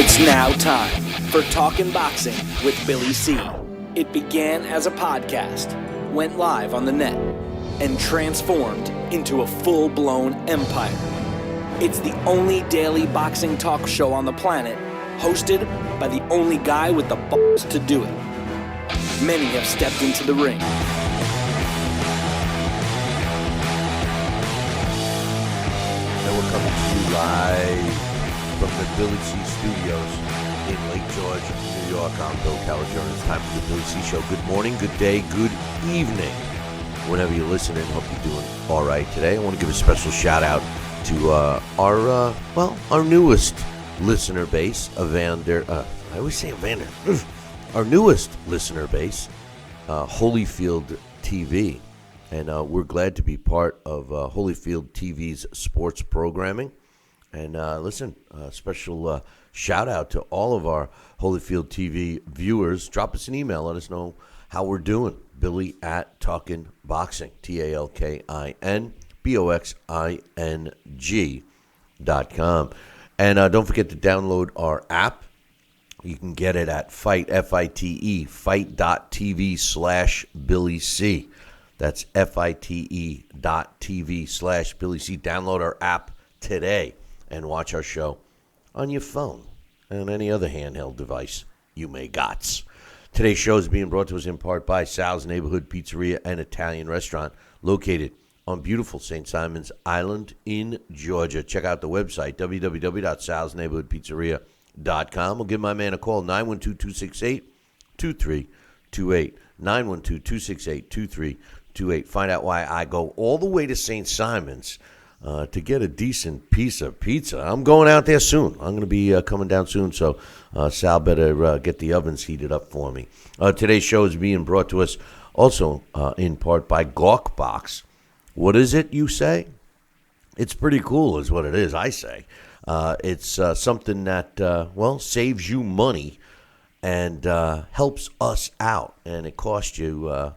It's now time for Talkin' Boxing with Billy C. It began as a podcast, went live on the net, and transformed into a full-blown empire. It's the only daily boxing talk show on the planet, hosted by the only guy with the balls to do it. Many have stepped into the ring. And we're coming to you live from the Billy C Studios in Lake George, New York. I'm Bill Calagione. It's time for the Billy C Show. Good morning, good day, good evening. Whenever you're listening, hope you're doing all right today. I want to give a special shout out to our newest listener base, our newest listener base, Holyfield TV. And we're glad to be part of Holyfield TV's sports programming. And listen, special shout out to all of our Holyfield TV viewers. Drop us an email. Let us know how we're doing. Billy at Talkin' Boxing, TalkinBoxing.com. And don't forget to download our app. You can get it at Fight, F-I-T-E, fight.tv/Billy C. That's FITE.tv/Billy C. Download our app today and watch our show on your phone and any other handheld device you may got. Today's show is being brought to us in part by Sal's Neighborhood Pizzeria and Italian Restaurant, located on beautiful St. Simons Island in Georgia. Check out the website, www.salsneighborhoodpizzeria.com. We'll give my man a call, 912-268-2328, 912-268-2328. Find out why I go all the way to St. Simons to get a decent piece of pizza. I'm going out there soon. I'm going to be coming down soon, so Sal better get the ovens heated up for me. Today's show is being brought to us also in part by Gawk Box. What is it, you say? It's pretty cool is what it is, I say. It's something that, saves you money and helps us out. And it costs you,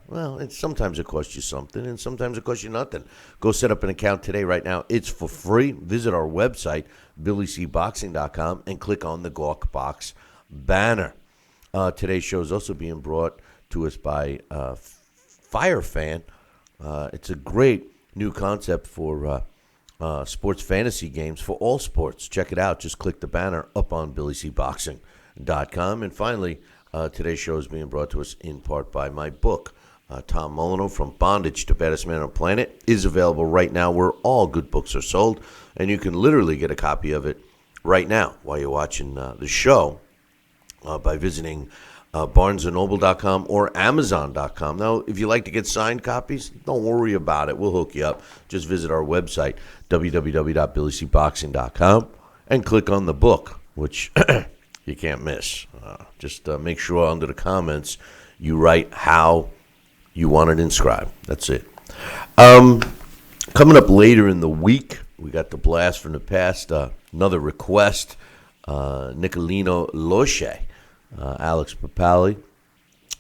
sometimes it costs you something, and sometimes it costs you nothing. Go set up an account today, right now. It's for free. Visit our website, BillyCBoxing.com, and click on the Gawk Box banner. Today's show is also being brought to us by Fire Fan. It's a great new concept for sports fantasy games for all sports. Check it out. Just click the banner up on BillyCBoxing.com. And finally, today's show is being brought to us in part by my book, Tom Molyneux, From Bondage to Baddest Man on the Planet, is available right now where all good books are sold. And you can literally get a copy of it right now while you're watching the show by visiting BarnesandNoble.com or Amazon.com. Now, if you like to get signed copies, don't worry about it. We'll hook you up. Just visit our website, www.BillyCBoxing.com, and click on the book, which you can't miss. Just make sure under the comments you write how you want it inscribed. That's it. Coming up later in the week, we got the blast from the past, another request, Nicolino Loche. Alex Papali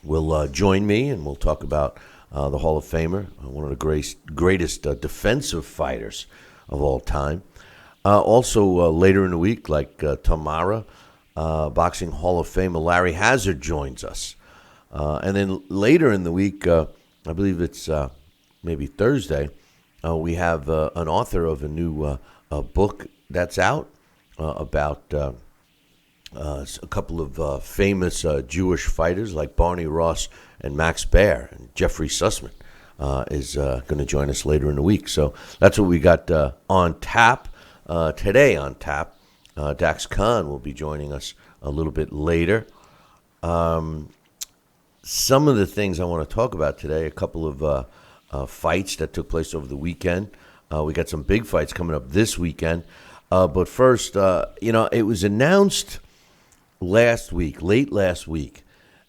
will join me, and we'll talk about the Hall of Famer, one of the greatest defensive fighters of all time. Also, later in the week, like tomorrow, Boxing Hall of Famer Larry Hazard joins us. And then later in the week, I believe it's maybe Thursday, we have an author of a new book that's out about a couple of famous Jewish fighters like Barney Ross and Max Baer. And Jeffrey Sussman is going to join us later in the week. So that's what we got on tap today on tap. Dax Khan will be joining us a little bit later. Some of the things I want to talk about today, a couple of fights that took place over the weekend. We got some big fights coming up this weekend. But first, it was announced late last week,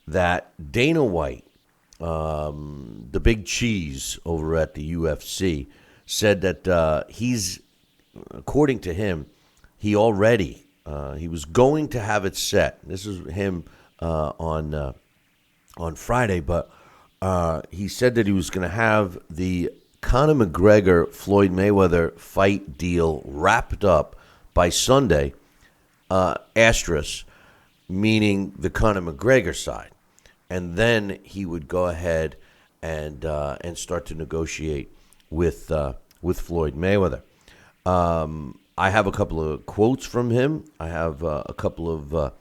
that Dana White, the big cheese over at the UFC, said that according to him, he was going to have it set. This is him on Friday, but he said that he was going to have the Conor McGregor, Floyd Mayweather fight deal wrapped up by Sunday, asterisk, meaning the Conor McGregor side, and then he would go ahead and start to negotiate with Floyd Mayweather. I have a couple of quotes from him. I have a couple of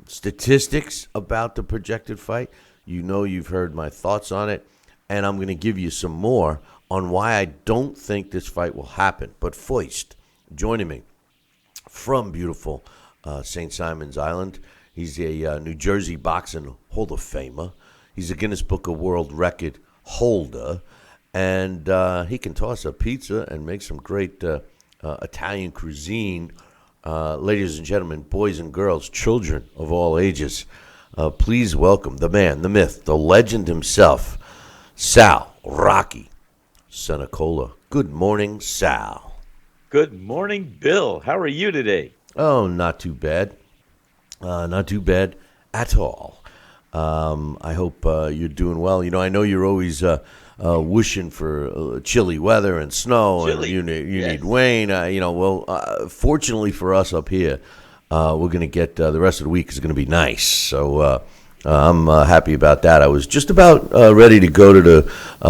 statistics about the projected fight. You've heard my thoughts on it, and I'm going to give you some more on why I don't think this fight will happen. But first, joining me from beautiful St. Simon's Island, he's a New Jersey boxing Hall of Famer. He's a Guinness Book of World Record holder, and he can toss a pizza and make some great Italian cuisine. Ladies and gentlemen, boys and girls, children of all ages, please welcome the man, the myth, the legend himself, Sal Rocky Senecola. Good morning, Sal. Good morning, Bill. How are you today? Oh, not too bad. Not too bad at all. I hope you're doing well. I know you're always wishing for chilly weather and snow, Chilly. and you Yes. need rain. Fortunately for us up here, we're going to get the rest of the week is going to be nice. So I'm happy about that. I was just about ready to go to the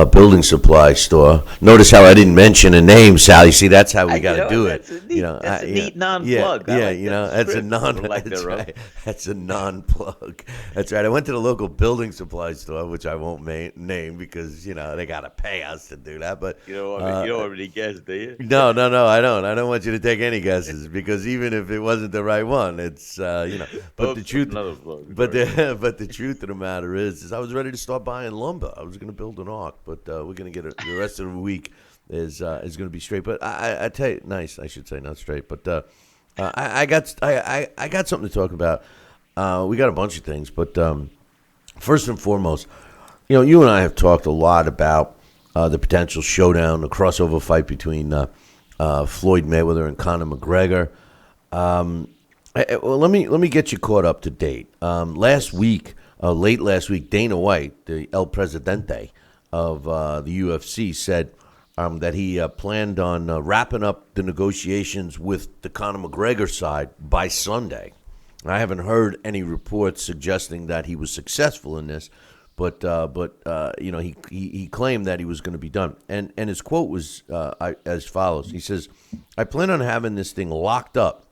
building supply store. Notice how I didn't mention a name, Sal. You see, that's how we got to do it. That's a neat non-plug. That's a that's a non-plug. That's right. I went to the local building supply store, which I won't name because they got to pay us to do that. But You don't want me to guess, do you? no, I don't. I don't want you to take any guesses because even if it wasn't the right one, it's But the truth, another plug. but the truth of the matter is I was ready to start buying lumber. I was going to build an ark, but we're going to get the rest of the week is going to be straight. But I tell you, nice. I should say not straight, but I got something to talk about. We got a bunch of things, but first and foremost, you and I have talked a lot about the potential showdown, the crossover fight between Floyd Mayweather and Conor McGregor. Well, let me get you caught up to date. Late last week, Dana White, the El Presidente of the UFC, said that he planned on wrapping up the negotiations with the Conor McGregor side by Sunday. I haven't heard any reports suggesting that he was successful in this, but he claimed that he was going to be done. And his quote was as follows. He says, "I plan on having this thing locked up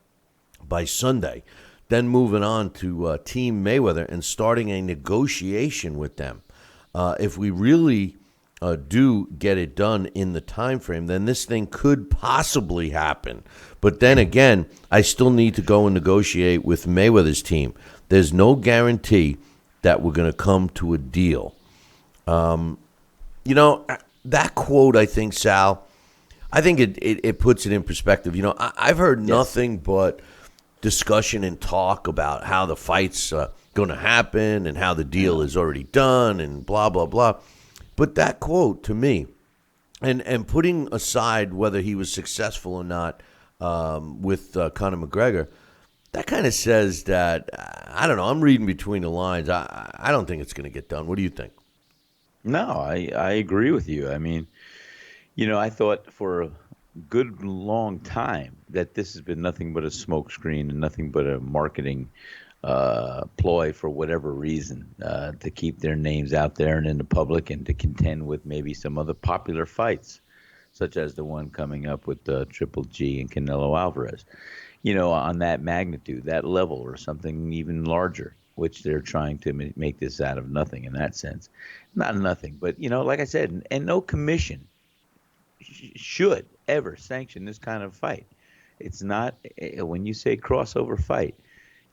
by Sunday, then moving on to Team Mayweather and starting a negotiation with them. If we really do get it done in the time frame, then this thing could possibly happen. But then again, I still need to go and negotiate with Mayweather's team. There's no guarantee that we're going to come to a deal." That quote, I think, Sal, I think it puts it in perspective. I've heard nothing but discussion and talk about how the fight's going to happen and how the deal is already done and blah, blah, blah. But that quote to me, and putting aside whether he was successful or not with Conor McGregor, that kind of says that, I don't know, I'm reading between the lines. I don't think it's going to get done. What do you think? No, I agree with you. I mean, I thought for a good long time that this has been nothing but a smokescreen and nothing but a marketing ploy for whatever reason, to keep their names out there and in the public and to contend with maybe some other popular fights, such as the one coming up with Triple G and Canelo Alvarez, on that magnitude, that level, or something even larger, which they're trying to make this out of nothing in that sense. Not nothing, but, like I said, and no commission should ever sanction this kind of fight. It's not, when you say crossover fight,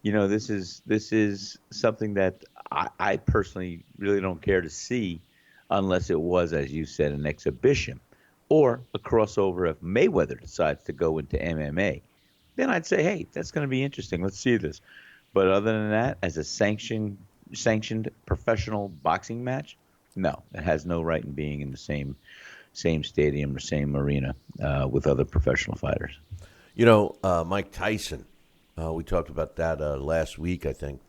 this is something that I personally really don't care to see unless it was, as you said, an exhibition or a crossover if Mayweather decides to go into MMA. Then I'd say, hey, that's going to be interesting. Let's see this. But other than that, as a sanctioned professional boxing match, no, it has no right in being in the same stadium or same arena with other professional fighters. Mike Tyson, we talked about that last week, I think.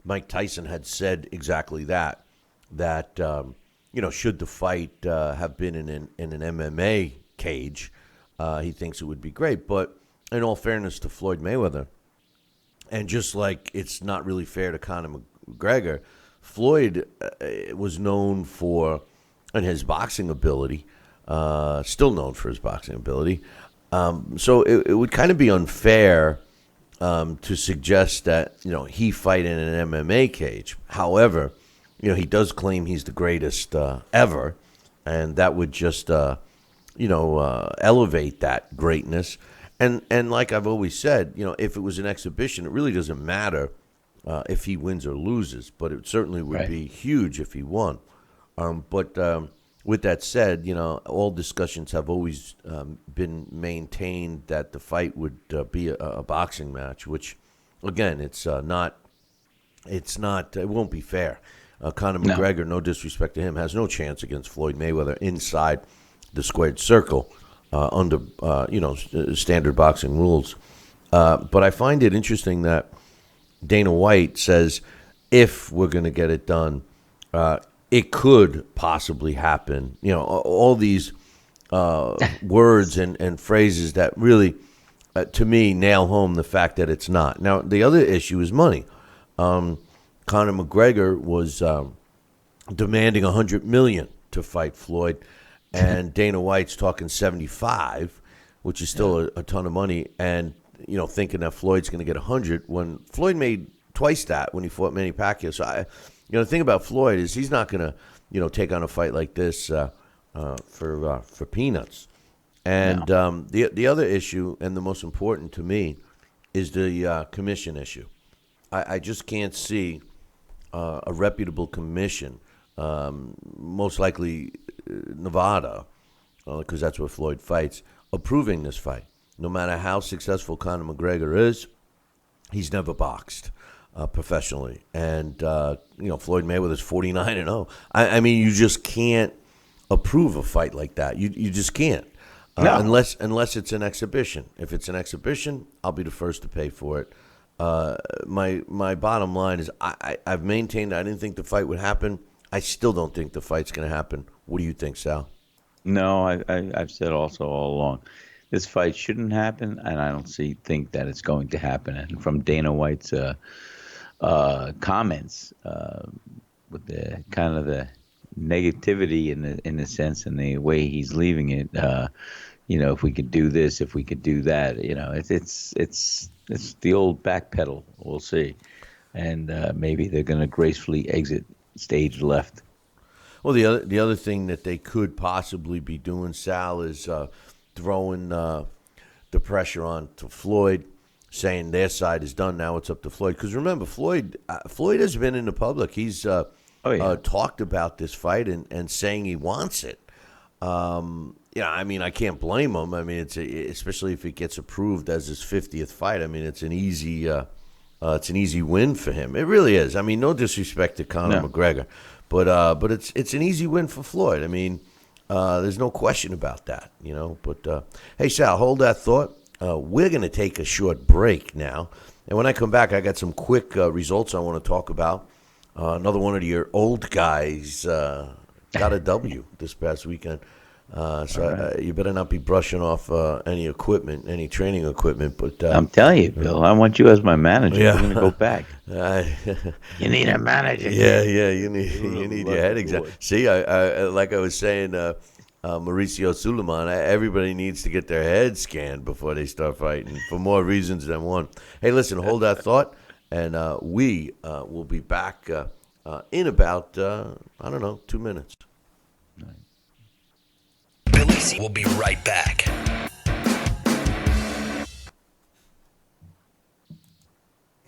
Mike Tyson had said exactly that should the fight have been in an MMA cage, he thinks it would be great. But in all fairness to Floyd Mayweather, And just like it's not really fair to Conor McGregor, Floyd was known for, and his boxing ability, still known for his boxing ability. So it would kind of be unfair to suggest that, he fight in an MMA cage. However, he does claim he's the greatest ever, and that would just, elevate that greatness. And like I've always said, if it was an exhibition, it really doesn't matter if he wins or loses, but it certainly would be huge if he won. But with that said, all discussions have always been maintained that the fight would be a boxing match, which, again, it won't be fair. Conor McGregor, no disrespect to him, has no chance against Floyd Mayweather inside the squared circle under, standard boxing rules. But I find it interesting that Dana White says if we're going to get it done, it could possibly happen. All these words and phrases that really, to me, nail home the fact that it's not. Now, the other issue is money. Conor McGregor was demanding $100 million to fight Floyd, and Dana White's talking 75, which is still a ton of money, and thinking that Floyd's going to get 100 when Floyd made twice that when he fought Manny Pacquiao. So the thing about Floyd is he's not going to take on a fight like this for peanuts. And the other issue, and the most important to me, is the commission issue. I just can't see a reputable commission, most likely Nevada, because that's where Floyd fights, approving this fight. No matter how successful Conor McGregor is, he's never boxed professionally. And, Floyd Mayweather's 49-0. I mean, you just can't approve a fight like that. You just can't. Unless it's an exhibition. If it's an exhibition, I'll be the first to pay for it. My bottom line is I've maintained I didn't think the fight would happen. I still don't think the fight's going to happen. What do you think, Sal? No, I've said also all along, this fight shouldn't happen, and I don't think that it's going to happen. And from Dana White's comments, with the kind of the negativity in the sense and the way he's leaving it, if we could do this, if we could do that, it's the old back pedal. We'll see, and maybe they're going to gracefully exit stage left. Well, the other thing that they could possibly be doing, Sal, is throwing the pressure on to Floyd, saying their side is done. Now it's up to Floyd. Because remember, Floyd has been in the public. He's talked about this fight and saying he wants it. I mean, I can't blame him. I mean, especially if it gets approved as his 50th fight. I mean, it's an easy win for him. It really is. I mean, no disrespect to Conor McGregor, but it's an easy win for Floyd. I mean, there's no question about that, But hey, Sal, hold that thought. We're going to take a short break now, and when I come back, I got some quick results I want to talk about. Another one of your old guys got a W this past weekend. You better not be brushing off any equipment, any training equipment. But I'm telling you, Bill, I want you as my manager. Yeah. I'm going to go back. You need a manager. Yeah, you need your head exam. See, I like I was saying, Mauricio Suleiman, everybody needs to get their head scanned before they start fighting for more reasons than one. Hey, listen, hold that thought, and we will be back in about 2 minutes. Billy C will be right back.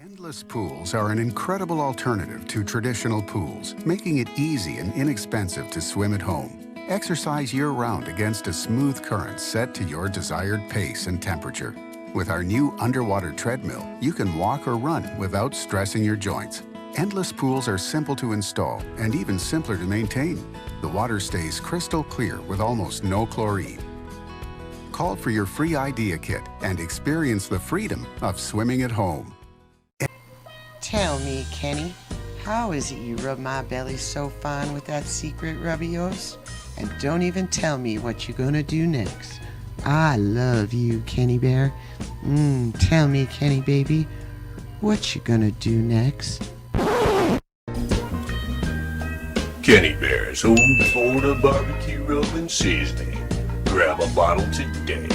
Endless pools are an incredible alternative to traditional pools, making it easy and inexpensive to swim at home. Exercise year-round against a smooth current set to your desired pace and temperature. With our new underwater treadmill, you can walk or run without stressing your joints. Endless pools are simple to install and even simpler to maintain. The water stays crystal clear with almost no chlorine. Call for your free idea kit and experience the freedom of swimming at home. Tell me, Kenny, how is it you rub my belly so fine with that secret rub of yours? And don't even tell me what you're gonna do next. I love you, Kenny Bear. Tell me, Kenny baby, What you gonna do next? Kenny Bear's Old Florida Barbecue Rub and Seasoning. Grab a bottle today.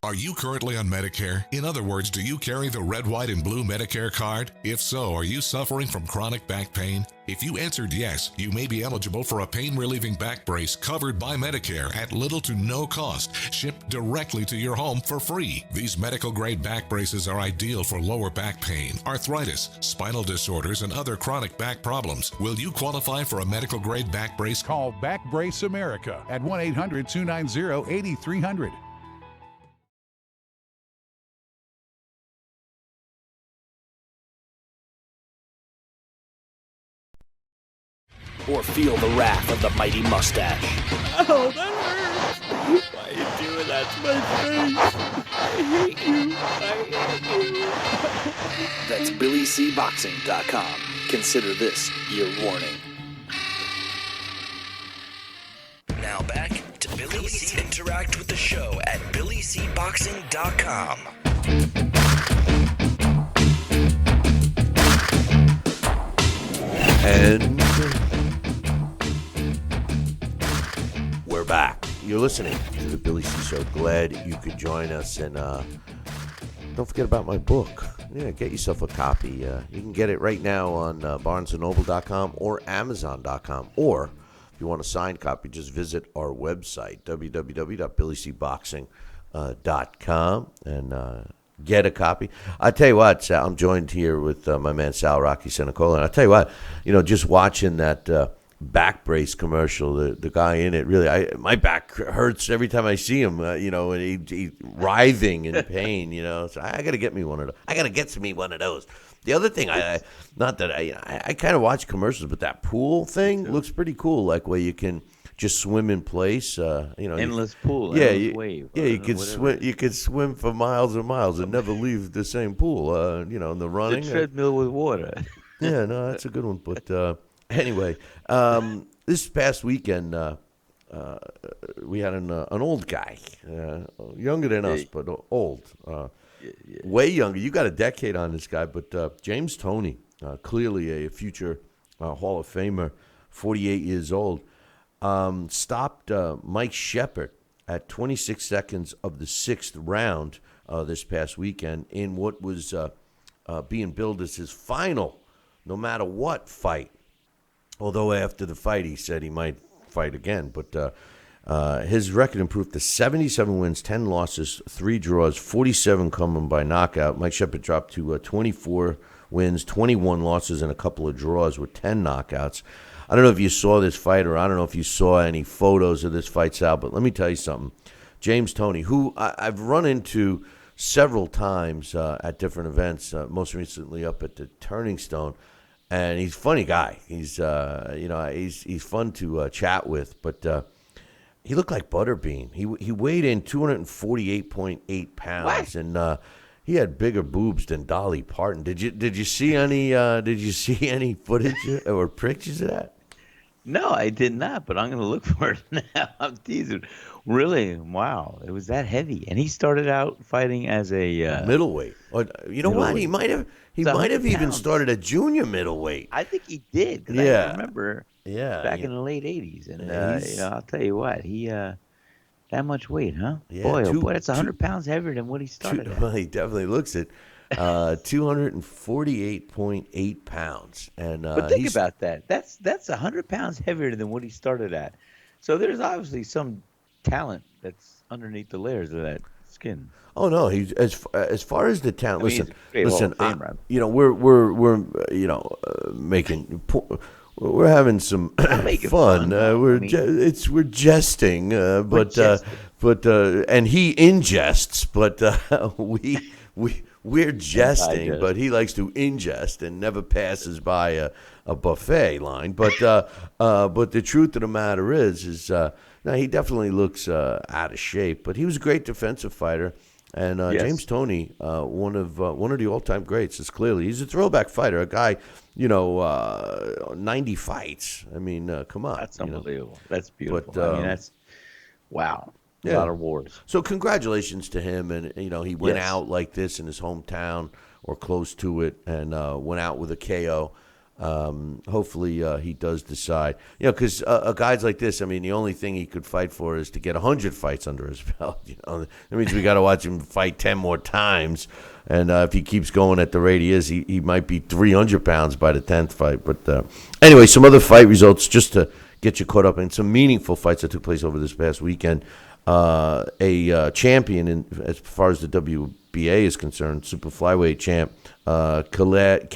Are you currently on Medicare? In other words, do you carry the red, white, and blue Medicare card? If so, are you suffering from chronic back pain? If you answered yes, you may be eligible for a pain-relieving back brace covered by Medicare at little to no cost, shipped directly to your home for free. These medical-grade back braces are ideal for lower back pain, arthritis, spinal disorders, and other chronic back problems. Will you qualify for a medical-grade back brace? Call Back Brace America at 1-800-290-8300. Or feel the wrath of the mighty mustache. Oh, that hurts. Why are you doing that to my face? I hate you. I hate you. That's BillyCBoxing.com. Consider this your warning. Now back to Billy C. Interact with the show at BillyCBoxing.com. And we're back. You're listening to the Billy C Show. Glad you could join us. And don't forget about my book. Yeah, get yourself a copy. You can get it right now on BarnesandNoble.com or Amazon.com. Or if you want a signed copy, just visit our website, www.BillyCBoxing.com, and get a copy. I tell you what, Sal, I'm joined here with my man Sal Rocky Senecola, and I tell you what, just watching that back brace commercial, the guy in it, really, my back hurts every time I see him. And he writhing in pain. So I got to get me one of those. I got to get me one of those. The other thing, I kind of watch commercials, but that pool thing looks pretty cool. Like where you can just swim in place, endless pool, endless wave. Yeah, you could swim. You could swim for miles and miles and never leave the same pool. In the running, the treadmill with water. Yeah, no, that's a good one. But anyway, this past weekend we had an old guy, younger than us, but old, way younger. You got a decade on this guy, but James Toney, clearly a future Hall of Famer, 48 years old. Stopped Mike Shepard at 26 seconds of the sixth round this past weekend in what was being billed as his final, no matter what, fight. Although after the fight he said he might fight again. But his record improved to 77 wins, 10 losses, 3 draws, 47 coming by knockout. Mike Shepard dropped to 24 wins, 21 losses, and a couple of draws with 10 knockouts. I don't know if you saw this fight, or I don't know if you saw any photos of this fight, Sal, but let me tell you something. James Toney, who I've run into several times at different events, most recently up at the Turning Stone, and he's a funny guy. He's he's fun to chat with, but he looked like Butterbean. He weighed in 248.8 pounds, what? And he had bigger boobs than Dolly Parton. Did you see any footage or pictures of that? No, I did not, but I'm going to look for it now. I'm teasing. Really? Wow. It was that heavy. And he started out fighting as a middleweight. Or, you know what? He might have even started at junior middleweight. I think he did. Yeah. I remember back in the late 80s. And, I'll tell you what, he that much weight, huh? Yeah, boy, that's 100 pounds heavier than what he started at. Well, he definitely looks it. 248.8 pounds. And but think about that. That's 100 pounds heavier than what he started at. So there's obviously some talent that's underneath the layers of that skin. Oh no, he's as far as the talent. Listen, we're having some fun. We're jesting, but and he ingests, but we're jesting, but he likes to ingest and never passes by a buffet line. But the truth of the matter is no, he definitely looks out of shape. But he was a great defensive fighter. And Yes. James Toney, one of the all-time greats, is clearly he's a throwback fighter. A guy, 90 fights. I mean, come on, That's unbelievable. That's beautiful. But, I mean, that's wow. A yeah. lot of wars. So congratulations to him, and he went Yes. out like this in his hometown or close to it, and went out with a KO. Hopefully he does decide, because guys like this, I mean, the only thing he could fight for is to get 100 fights under his belt. That means we got to watch him fight 10 more times, and if he keeps going at the rate he is, he might be 300 pounds by the 10th fight. But anyway, some other fight results just to get you caught up in some meaningful fights that took place over this past weekend. A champion as far as the WBA is concerned, super flyweight champ, Khaled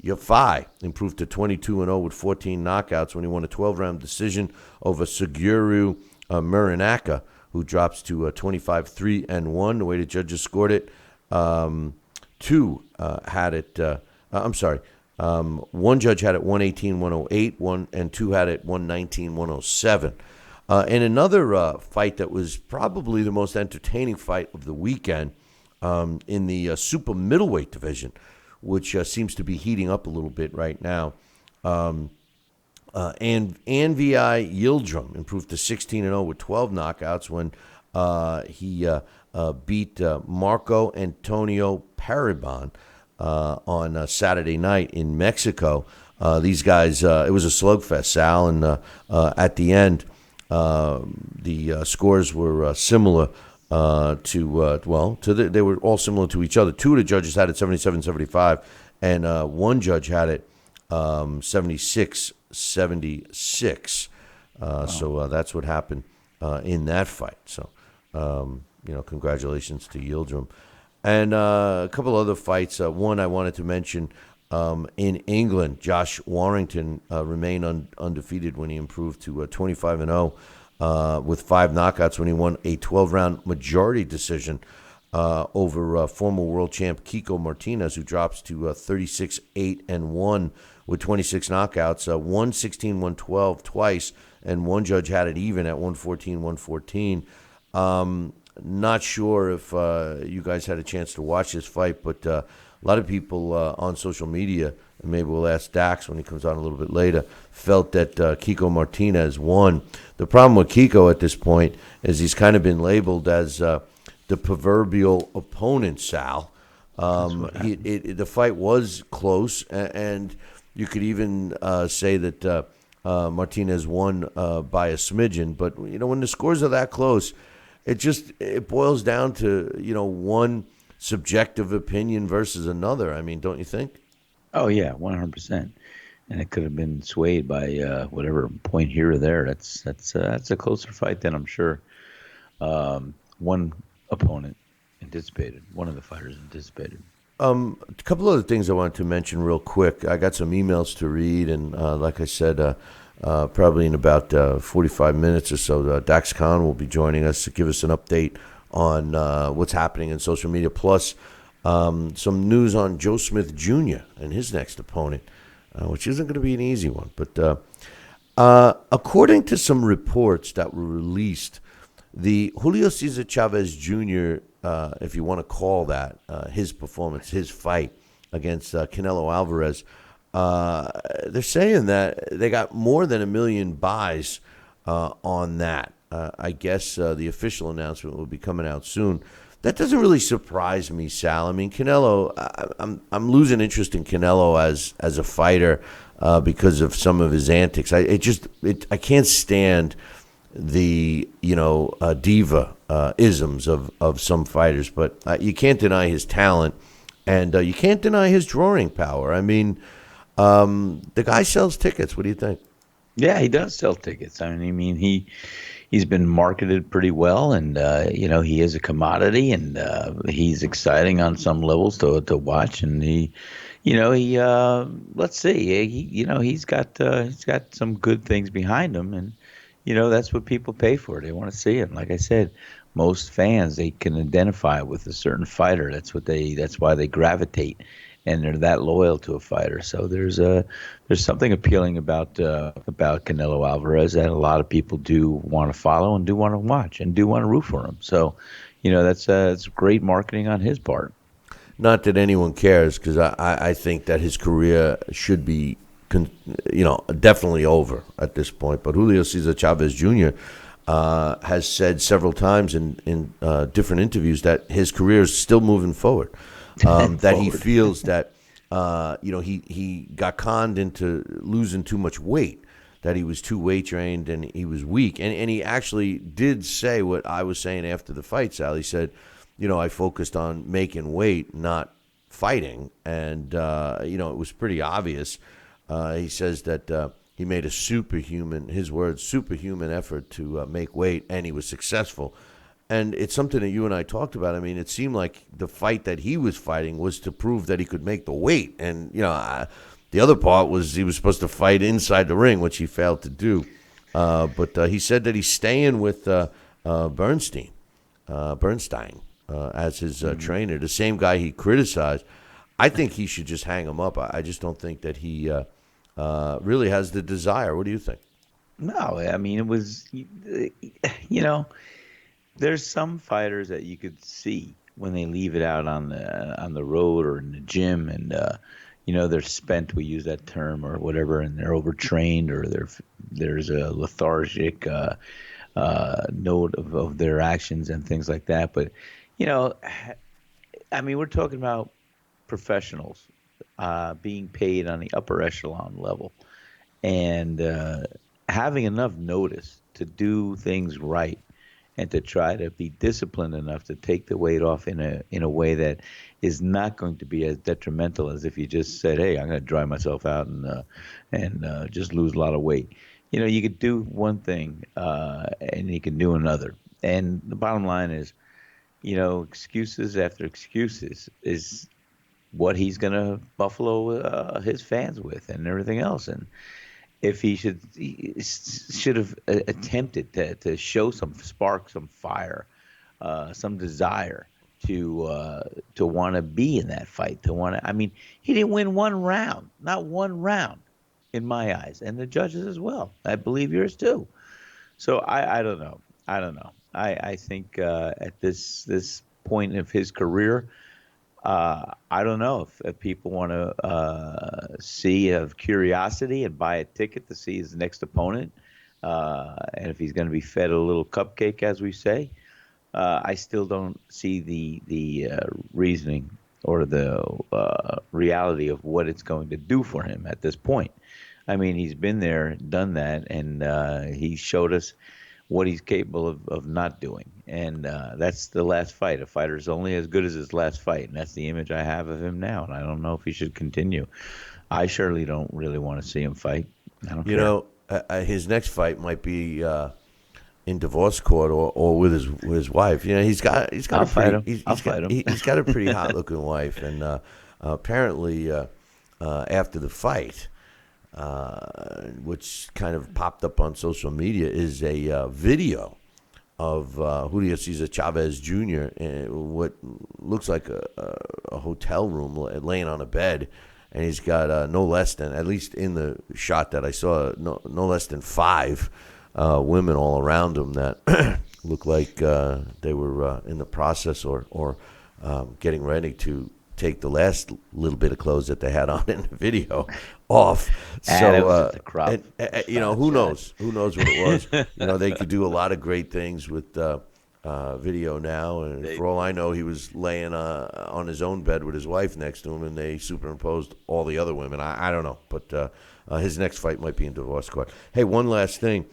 Yafai improved to 22-0 with 14 knockouts when he won a 12-round decision over Suguru Muranaka, who drops to 25-3-1. The way the judges scored it, two had it. One judge had it 118-108, and two had it 119-107. In another fight that was probably the most entertaining fight of the weekend, in the super middleweight division, which seems to be heating up a little bit right now. And Anvi Yildirim improved to 16-0 with 12 knockouts when he beat Marco Antonio Parabon on Saturday night in Mexico. These guys, it was a slugfest, Sal, and at the end, the scores were similar they were all similar to each other. Two of the judges had it 77-75, and one judge had it 76-76. So that's what happened in that fight. So, congratulations to Yildirim. And a couple other fights. One I wanted to mention, in England, Josh Warrington remained undefeated when he improved to 25-0. With 5 knockouts when he won a 12-round majority decision over former world champ Kiko Martinez, who drops to 36-8-1 with 26 knockouts, 116-112 twice, and one judge had it even at 114-114. Not sure if you guys had a chance to watch this fight, but a lot of people on social media, and maybe we'll ask Dax when he comes on a little bit later, felt that Kiko Martinez won. The problem with Kiko at this point is he's kind of been labeled as the proverbial opponent, Sal. The fight was close, and you could even say that Martinez won by a smidgen. But, when the scores are that close, it boils down to, one subjective opinion versus another. I mean, don't you think? Oh yeah, 100%. And it could have been swayed by whatever point here or there. That's a closer fight than I'm sure one opponent anticipated. One of the fighters anticipated. A couple other things I wanted to mention real quick. I got some emails to read, and like I said, probably in about 45 minutes or so, Dax Khan will be joining us to give us an update on what's happening in social media, plus some news on Joe Smith Jr. and his next opponent, which isn't going to be an easy one. But according to some reports that were released, the Julio Cesar Chavez Jr., if you want to call that his performance, his fight against Canelo Alvarez, they're saying that they got more than 1 million buys on that. I guess the official announcement will be coming out soon. That doesn't really surprise me, Sal. I mean, Canelo, I'm losing interest in Canelo as a fighter because of some of his antics. I can't stand the diva isms of some fighters, but you can't deny his talent, and you can't deny his drawing power. I mean, the guy sells tickets. What do you think? Yeah, he does sell tickets. I mean, he's been marketed pretty well, and he is a commodity, and he's exciting on some levels to watch. And let's see, he's got some good things behind him, and that's what people pay for. They want to see it. Like I said, most fans, they can identify with a certain fighter. That's why they gravitate. and they're that loyal to a fighter. So there's something appealing about Canelo Alvarez that a lot of people do want to follow and do want to watch and do want to root for him. So, that's it's great marketing on his part. Not that anyone cares, because I think that his career should be, definitely over at this point. But Julio Cesar Chavez Jr. Has said several times in different interviews that his career is still moving forward. That he feels that he got conned into losing too much weight, that he was too weight trained and he was weak. And he actually did say what I was saying after the fight, Sal. He said, I focused on making weight, not fighting. And, it was pretty obvious. He says that he made a superhuman, his words, superhuman effort to make weight, and he was successful. And it's something that you and I talked about. I mean, it seemed like the fight that he was fighting was to prove that he could make the weight. And, the other part was he was supposed to fight inside the ring, which he failed to do. But he said that he's staying with Bernstein as his trainer, the same guy he criticized. I think he should just hang him up. I just don't think that he really has the desire. What do you think? No, I mean, it was, there's some fighters that you could see when they leave it out on the road or in the gym, and they're spent. We use that term or whatever, and they're overtrained, or there's a lethargic note of their actions and things like that. But I mean, we're talking about professionals being paid on the upper echelon level, and having enough notice to do things right and to try to be disciplined enough to take the weight off in a way that is not going to be as detrimental as if you just said, "Hey, I'm going to dry myself out and just lose a lot of weight." You could do one thing and you can do another. And the bottom line is, excuses after excuses is what he's going to buffalo his fans with and everything else. And if he should have attempted to show some spark, some fire, some desire to want to be in that fight, I mean, he didn't win one round, not one round in my eyes, and the judges as well. I believe yours too. So I don't know. I think at this point of his career, I don't know if people want to see of curiosity and buy a ticket to see his next opponent, and if he's going to be fed a little cupcake, as we say. I still don't see the reasoning or the reality of what it's going to do for him at this point. I mean, he's been there, done that, and he showed us what he's capable of not doing. And that's the last fight. A fighter's only as good as his last fight, and that's the image I have of him now. And I don't know if he should continue. I surely don't really want to see him fight. I don't care. His next fight might be in divorce court or with his wife. He's got a pretty hot looking wife, and apparently after the fight, which kind of popped up on social media, is a video of Julio Cesar Chavez Jr. in what looks like a hotel room, laying on a bed, and he's got no less than, at least in the shot that I saw, no less than 5 women all around him that look like they were in the process or getting ready to take the last little bit of clothes that they had on in the video off. So, who knows? Who knows what it was? They could do a lot of great things with video now. And for all I know, he was laying on his own bed with his wife next to him, and they superimposed all the other women. I don't know, but his next fight might be in divorce court. Hey, one last thing.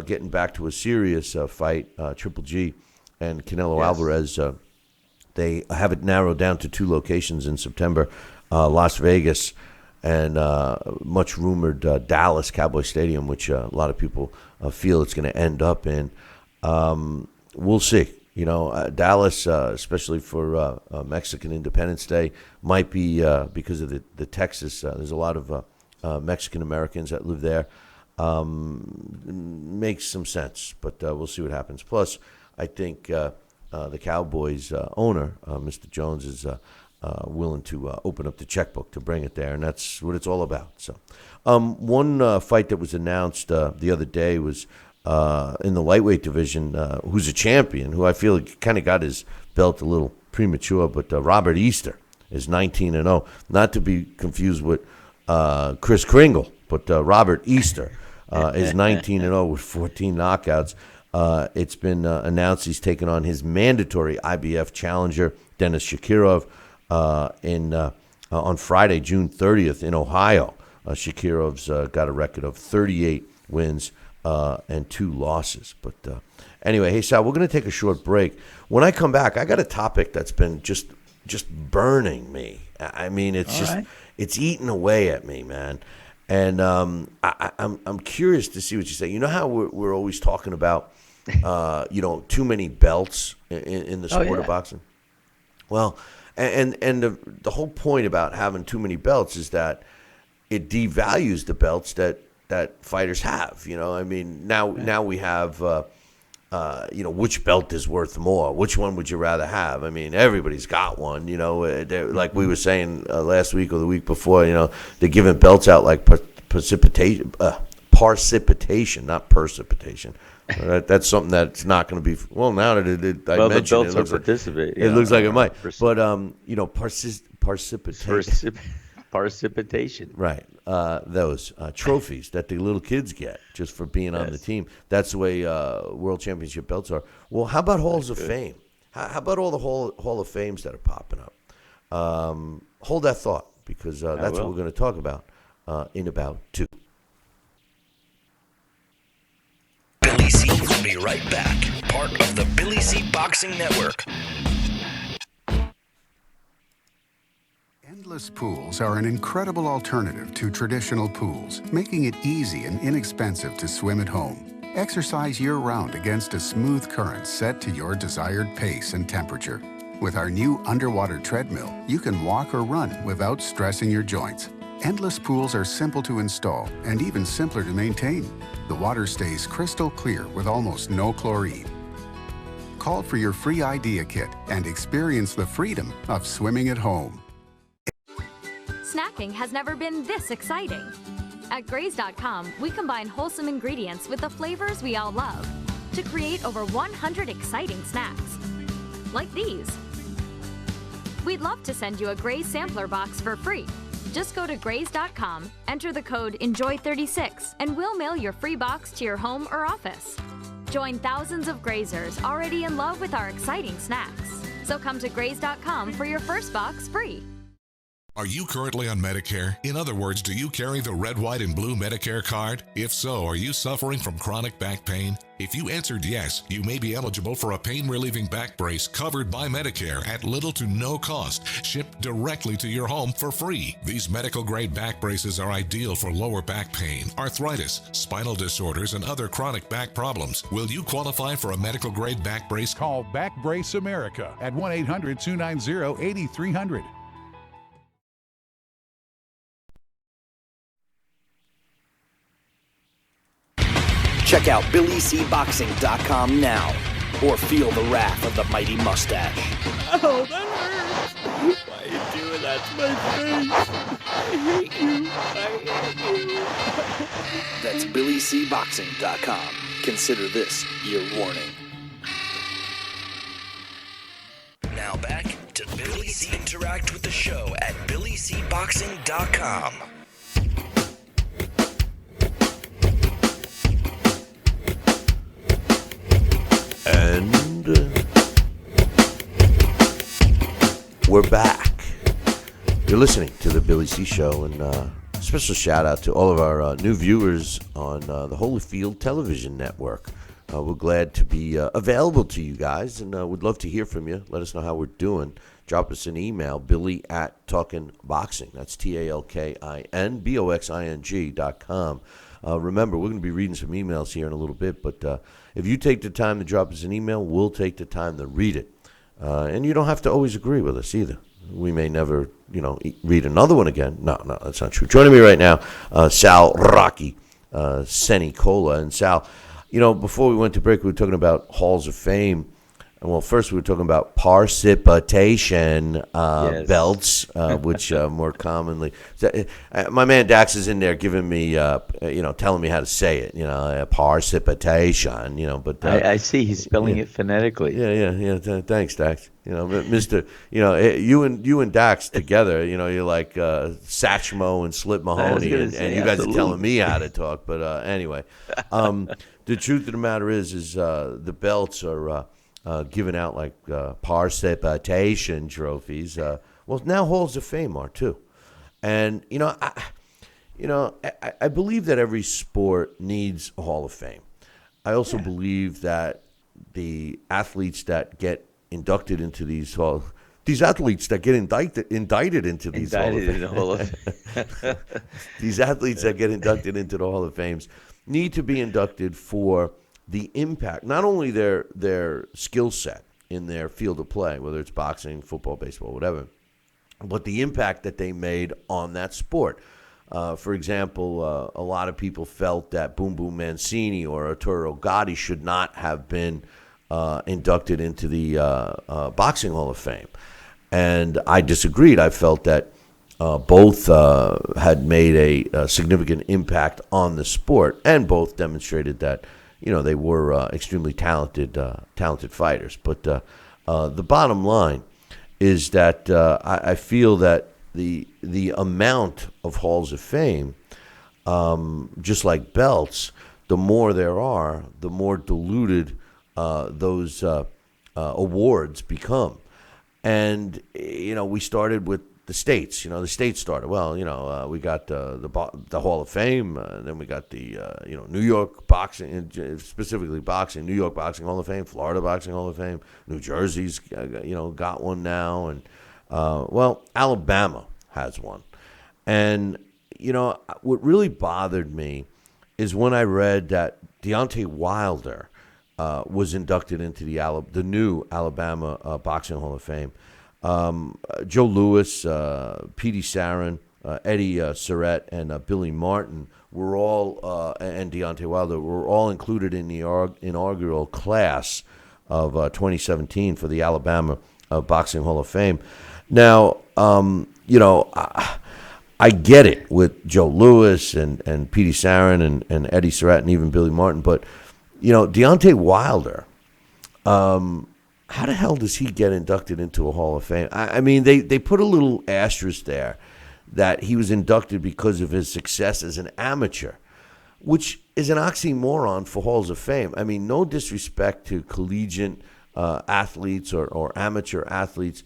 Getting back to a serious fight, Triple G and Canelo Alvarez. They have it narrowed down to 2 locations in September, Las Vegas and much rumored Dallas Cowboy Stadium, which a lot of people feel it's going to end up in. We'll see. Dallas, especially for Mexican Independence Day, might be because of the Texas. There's a lot of Mexican Americans that live there. Makes some sense, but we'll see what happens. Plus, I think the Cowboys owner, Mr. Jones, is willing to open up the checkbook to bring it there, and that's what it's all about. So, one fight that was announced the other day was in the lightweight division, who's a champion, who I feel kind of got his belt a little premature, but Robert Easter is 19-0, not to be confused with Chris Kringle, but Robert Easter is 19-0 with 14 knockouts. It's been announced he's taken on his mandatory IBF challenger, Denis Shakirov, on Friday, June 30th in Ohio. Shakirov's got a record of 38 wins and 2 losses. But anyway, hey, Sal, we're going to take a short break. When I come back, I got a topic that's been just burning me. I mean, it's eating away at me, man. And I'm curious to see what you say. You know how we're always talking about, too many belts in the sport of boxing? Well, and the whole point about having too many belts is that it devalues the belts that fighters have. I mean, now we have, which belt is worth more? Which one would you rather have? I mean, everybody's got one. Like we were saying last week or the week before. They're giving belts out like precipitation, not precipitation. That's something that's not going to be. Well, now that I mentioned the belts participate. It looks like it might, but precipitation. Precipitation. Right. Those trophies that the little kids get just for being on the team. That's the way World Championship belts are. Well, how about Halls of Fame? How about all the Hall of Fames that are popping up? Hold that thought, because that's what we're going to talk about in about 2. Billy C will be right back. Part of the Billy C Boxing Network. Endless pools are an incredible alternative to traditional pools, making it easy and inexpensive to swim at home. Exercise year-round against a smooth current set to your desired pace and temperature. With our new underwater treadmill, you can walk or run without stressing your joints. Endless pools are simple to install and even simpler to maintain. The water stays crystal clear with almost no chlorine. Call for your free idea kit and experience the freedom of swimming at home. Snacking has never been this exciting. At Graze.com, we combine wholesome ingredients with the flavors we all love to create over 100 exciting snacks, like these. We'd love to send you a Graze sampler box for free. Just go to Graze.com, enter the code ENJOY36, and we'll mail your free box to your home or office. Join thousands of Grazers already in love with our exciting snacks. So come to Graze.com for your first box free. Are you currently on Medicare? In other words, do you carry the red, white, and blue Medicare card? If so, are you suffering from chronic back pain? If you answered yes, you may be eligible for a pain-relieving back brace covered by Medicare at little to no cost, shipped directly to your home for free. These medical-grade back braces are ideal for lower back pain, arthritis, spinal disorders, and other chronic back problems. Will you qualify for a medical-grade back brace? Call Back Brace America at 1-800-290-8300. Check out BillyCBoxing.com now, or feel the wrath of the mighty mustache. Oh, that hurts. Why are you doing that to my face? I hate you. That's BillyCBoxing.com. Consider this your warning. Now back to Billy C. Interact with the show at BillyCBoxing.com. And we're back. You're listening to the Billy C Show, and special shout out to all of our new viewers on the Holyfield Television Network. We're glad to be available to you guys, and would love to hear from you. Let us know how we're doing. Drop us an email, billy@talkinboxing. That's TALKINBOXING.com. Remember, we're going to be reading some emails here in a little bit, but if you take the time to drop us an email, we'll take the time to read it. And you don't have to always agree with us either. We may never, read another one again. No, that's not true. Joining me right now, Sal Rocky Senicola. And Sal, before we went to break, we were talking about Halls of Fame. Well, first we were talking about participation Yes. belts, which more commonly. My man Dax is in there giving me, telling me how to say it. Participation. But I see he's spelling it phonetically. yeah. Thanks, Dax. But Mister, you and Dax together. You're like Satchmo and Slip Mahoney, and you guys are telling me how to talk. But anyway, the truth of the matter is the belts are. Given out like participation trophies. Well, now Halls of Fame are too, and I believe that every sport needs a Hall of Fame. I also believe that the athletes that get inducted into these athletes that get indicted into these Hall of Fame. these athletes that get inducted into the Hall of Fames need to be inducted for the impact, not only their skill set in their field of play, whether it's boxing, football, baseball, whatever, but the impact that they made on that sport. For example, a lot of people felt that Boom Boom Mancini or Arturo Gatti should not have been inducted into the Boxing Hall of Fame. And I disagreed. I felt that both had made a significant impact on the sport, and both demonstrated that they were extremely talented fighters. But the bottom line is that I feel that the amount of Halls of Fame, just like belts, the more there are, the more diluted those awards become. And we started with the states. The states started. Well, we got the Hall of Fame. Then we got the New York boxing, specifically boxing. New York Boxing Hall of Fame, Florida Boxing Hall of Fame. New Jersey's got one now, and Alabama has one. And what really bothered me is when I read that Deontay Wilder was inducted into the new Alabama Boxing Hall of Fame. Joe Louis, Petey Sarin, Eddie Surratt, and Billy Martin were all, and Deontay Wilder were all included in the inaugural class of 2017 for the Alabama Boxing Hall of Fame. Now, I get it with Joe Louis and Petey Sarin and Eddie Surratt and even Billy Martin, but Deontay Wilder. How the hell does he get inducted into a Hall of Fame? I mean, they put a little asterisk there that he was inducted because of his success as an amateur, which is an oxymoron for Halls of Fame. I mean, no disrespect to collegiate athletes or amateur athletes,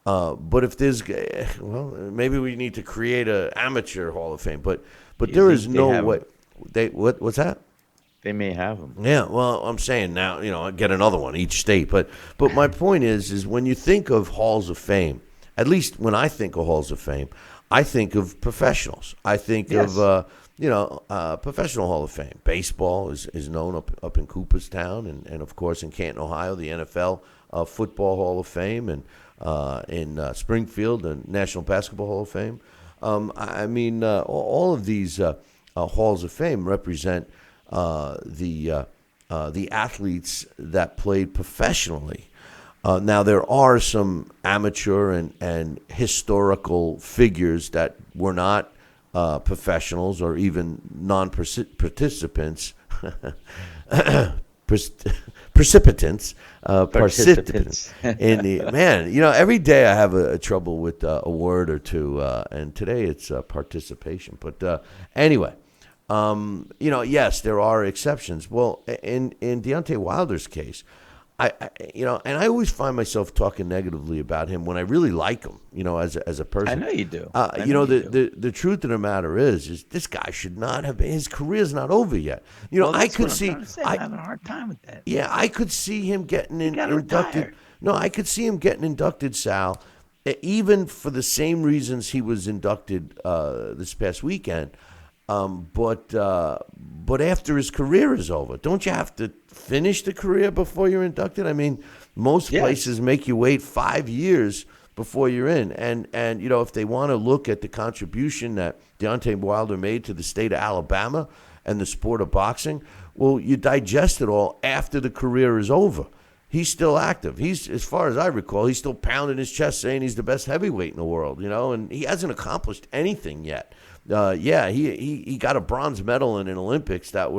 but if there's, maybe we need to create an amateur Hall of Fame. But there is no way. What's that? They may have them. Yeah, well, I'm saying now, get another one each state. But my point is when you think of Halls of Fame, at least when I think of Halls of Fame, I think of professionals. I think of professional Hall of Fame. Baseball is known up in Cooperstown, and of course in Canton, Ohio, the NFL Football Hall of Fame, and in Springfield, the National Basketball Hall of Fame. All of these Halls of Fame represent the athletes that played professionally. Now, there are some amateur and historical figures that were not professionals or even non-participants, participants in the man. Every day I have a trouble with a word or two, and today it's participation. But anyway. Yes, there are exceptions. Well, in Deontay Wilder's case, and I always find myself talking negatively about him when I really like him, as a person. I know you do. The truth of the matter is this guy should not have been. His career's not over yet. I could see. I'm having a hard time with that. Yeah, I could see him getting inducted. No, I could see him getting inducted, Sal, even for the same reasons he was inducted this past weekend. But after his career is over, don't you have to finish the career before you're inducted? I mean, most places make you wait 5 years before you're in. And if they want to look at the contribution that Deontay Wilder made to the state of Alabama and the sport of boxing, well, you digest it all after the career is over. he's still active. He's, as far as I recall, he's still pounding his chest saying he's the best heavyweight in the world, and he hasn't accomplished anything yet. He got a bronze medal in an Olympics that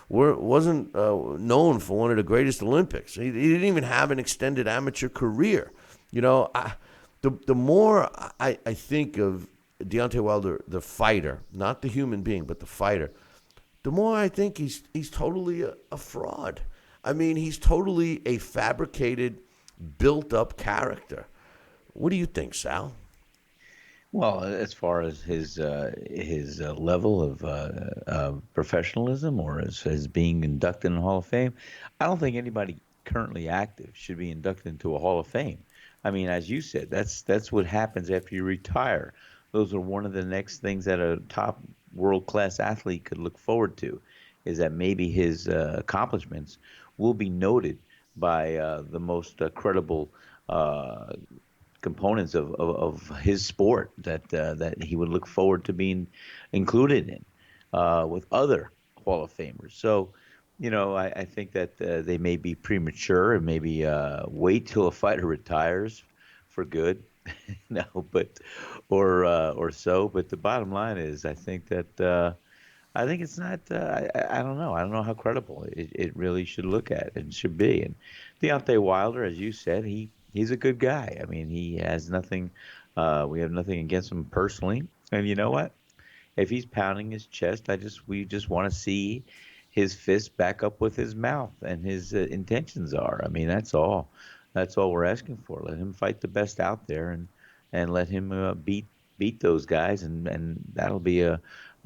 wasn't known for one of the greatest Olympics. He didn't even have an extended amateur career. The more I think of Deontay Wilder, the fighter, not the human being, but the fighter, the more I think he's totally a fraud. I mean, he's totally a fabricated, built-up character. What do you think, Sal? Well, as far as his level of professionalism or as being inducted in the Hall of Fame, I don't think anybody currently active should be inducted into a Hall of Fame. I mean, as you said, that's what happens after you retire. Those are one of the next things that a top world-class athlete could look forward to, is that maybe his accomplishments will be noted by the most credible components of his sport that he would look forward to being included in with other Hall of Famers. So, I think that they may be premature and maybe wait till a fighter retires for good. No, but or so. But the bottom line is, I think it's not. I don't know. I don't know how credible it really should look at and should be. And Deontay Wilder, as you said, he's a good guy. I mean, he has nothing. We have nothing against him personally. And you know what? If he's pounding his chest, we just want to see his fist back up with his mouth and his intentions are. I mean, that's all. That's all we're asking for. Let him fight the best out there and let him beat those guys, and that'll be a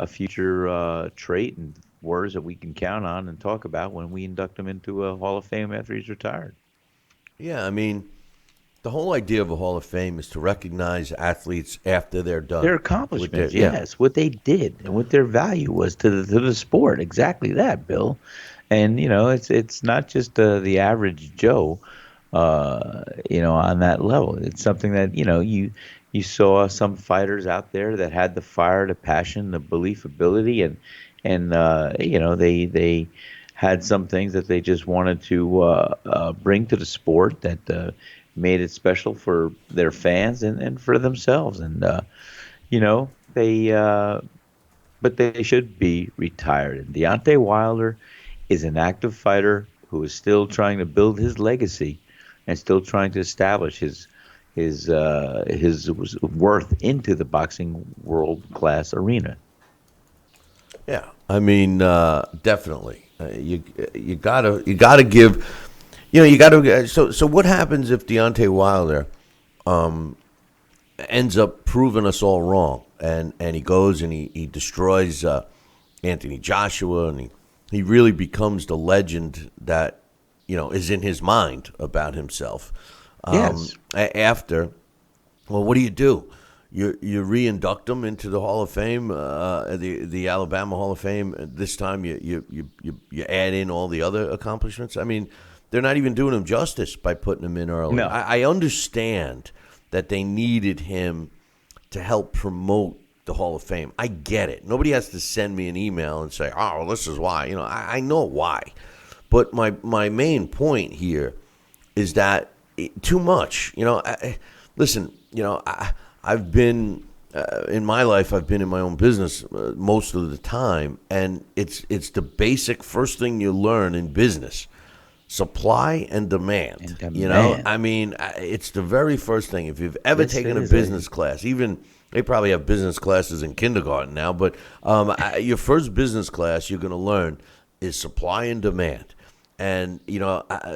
future trait and words that we can count on and talk about when we induct him into a Hall of Fame after he's retired. Yeah, I mean, the whole idea of a Hall of Fame is to recognize athletes after they're done. Their accomplishments, yes, what they did and what their value was to the sport. Exactly that, Bill. And, it's not just the average Joe, on that level. It's something that, you saw some fighters out there that had the fire, the passion, the belief ability, and they had some things that they just wanted to bring to the sport that made it special for their fans and for themselves. And but they should be retired. And Deontay Wilder is an active fighter who is still trying to build his legacy and still trying to establish his worth into the boxing world class arena. Yeah, I mean, definitely. You gotta give. So what happens if Deontay Wilder ends up proving us all wrong, and he goes and he destroys Anthony Joshua, and he really becomes the legend that is in his mind about himself. Yes. After, well, what do? You re-induct him into the Hall of Fame, the Alabama Hall of Fame. This time you add in all the other accomplishments. I mean, they're not even doing him justice by putting him in early. No. I understand that they needed him to help promote the Hall of Fame. I get it. Nobody has to send me an email and say, "Oh, well, this is why." I know why. But my main point here is that too much. Listen. I've been in my life. I've been in my own business most of the time, and it's the basic first thing you learn in business: supply and demand. I mean, it's the very first thing. If you've ever taken a business class, even they probably have business classes in kindergarten now, but your first business class you're going to learn is supply and demand. And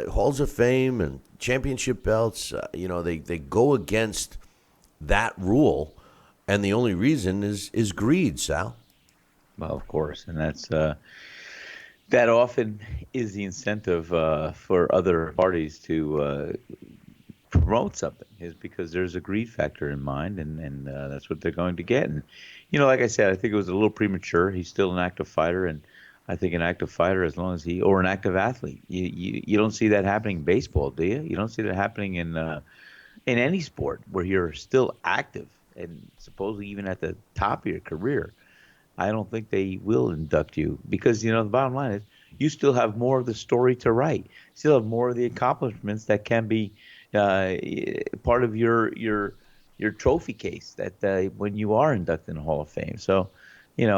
halls of fame and championship belts, they go against that rule, and the only reason is greed, Sal. Well, of course, and that's that often is the incentive for other parties to promote something, is because there's a greed factor in mind, and that's what they're going to get. And like I said, I think it was a little premature. He's still an active fighter, and I think an active fighter, as long as or an active athlete, you don't see that happening in baseball, do you? You don't see that happening in any sport where you're still active and supposedly even at the top of your career. I don't think they will induct you because the bottom line is you still have more of the story to write. You still have more of the accomplishments that can be uh, part of your trophy case that when you are inducted in the Hall of Fame. So, it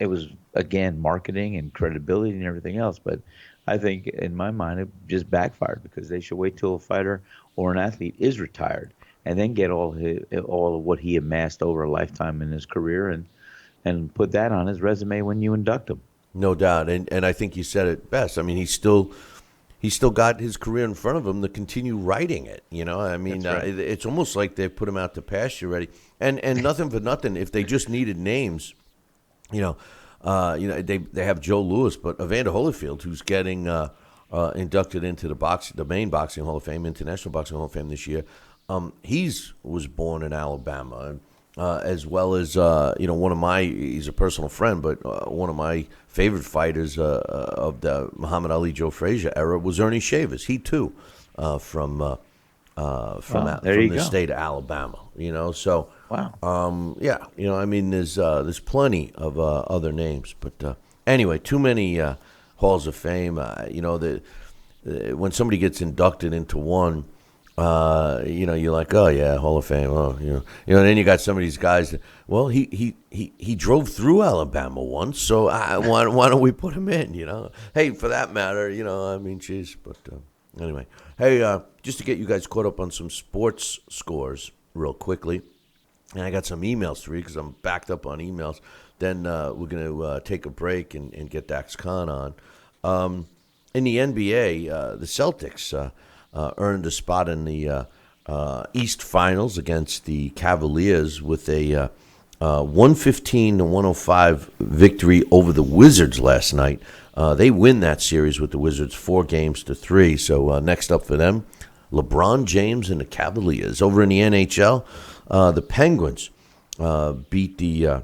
was again marketing and credibility and everything else. But I think in my mind it just backfired because they should wait till a fighter or an athlete is retired and then get all of what he amassed over a lifetime in his career and put that on his resume when you induct him. No doubt, and I think you said it best. I mean, he's still got his career in front of him to continue writing it. I mean, That's right. it's almost like they put him out to pasture already. And nothing for nothing. If they just needed names, they have Joe Louis, but Evander Holyfield, who's getting inducted into the main boxing Hall of Fame, International Boxing Hall of Fame this year. He's was born in Alabama, and as well as he's a personal friend, but one of my favorite fighters of the Muhammad Ali, Joe Frazier era was Ernie Shavers. He too, from the state of Alabama. So wow. I mean, there's plenty of other names, but anyway, too many halls of fame. When somebody gets inducted into one. You're like, oh yeah, Hall of Fame. Oh, and then you got some of these guys. Well, he drove through Alabama once, so why don't we put him in? Hey, for that matter, I mean, geez. But anyway, hey, just to get you guys caught up on some sports scores real quickly, and I got some emails to read because I'm backed up on emails. Then we're going to take a break and get Dax Khan on. In the NBA, the Celtics. Earned a spot in the East Finals against the Cavaliers with a 115-105 victory over the Wizards last night. They win that series with the Wizards 4-3. So next up for them, LeBron James and the Cavaliers. Over in the NHL, the Penguins beat the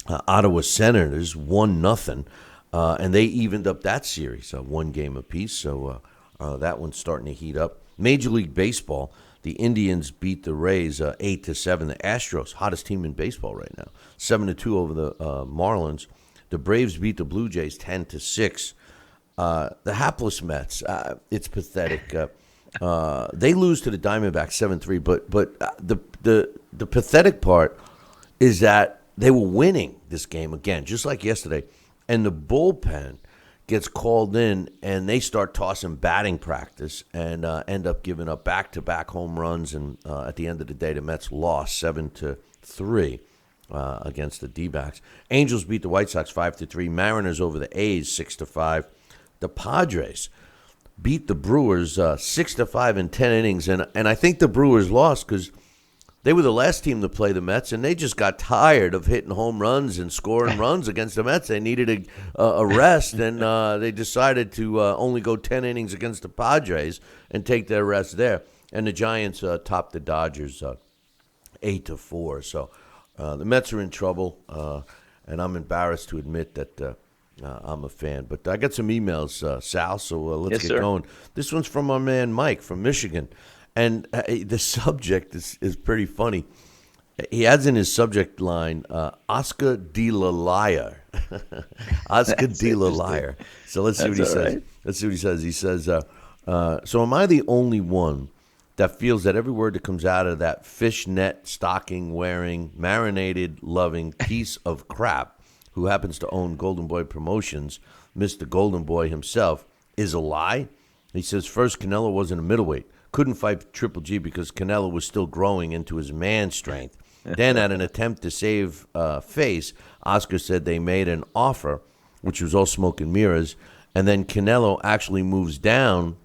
Ottawa Senators 1-0, and they evened up that series, one game apiece. So that one's starting to heat up. Major League Baseball, the Indians beat the Rays 8-7. The Astros, hottest team in baseball right now, 7-2 over the Marlins. The Braves beat the Blue Jays 10-6. The hapless Mets, it's pathetic. They lose to the Diamondbacks 7-3. But the pathetic part is that they were winning this game again, just like yesterday, and the bullpen gets called in, and they start tossing batting practice and end up giving up back-to-back home runs. And at the end of the day, the Mets lost 7-3 against the D-backs. Angels beat the White Sox 5-3. Mariners over the A's 6-5. The Padres beat the Brewers 6-5 in 10 innings, and I think the Brewers lost because they were the last team to play the Mets, and they just got tired of hitting home runs and scoring runs against the Mets. They needed a rest, and they decided to only go 10 innings against the Padres and take their rest there. And the Giants topped the Dodgers 8-4. So the Mets are in trouble, and I'm embarrassed to admit that I'm a fan. But I got some emails, Sal, so let's get going. This one's from our man Mike from Michigan. And the subject is pretty funny. He adds in his subject line, Oscar de la Liar. Oscar de la Liar. So let's see what he says. Right. Let's see what he says. He says, so am I the only one that feels that every word that comes out of that fishnet stocking wearing, marinated loving piece of crap who happens to own Golden Boy Promotions, Mr. Golden Boy himself, is a lie? He says, first, Canelo wasn't a middleweight. Couldn't fight Triple G because Canelo was still growing into his man strength. Then, at an attempt to save face, Oscar said they made an offer, which was all smoke and mirrors, and then Canelo actually moves down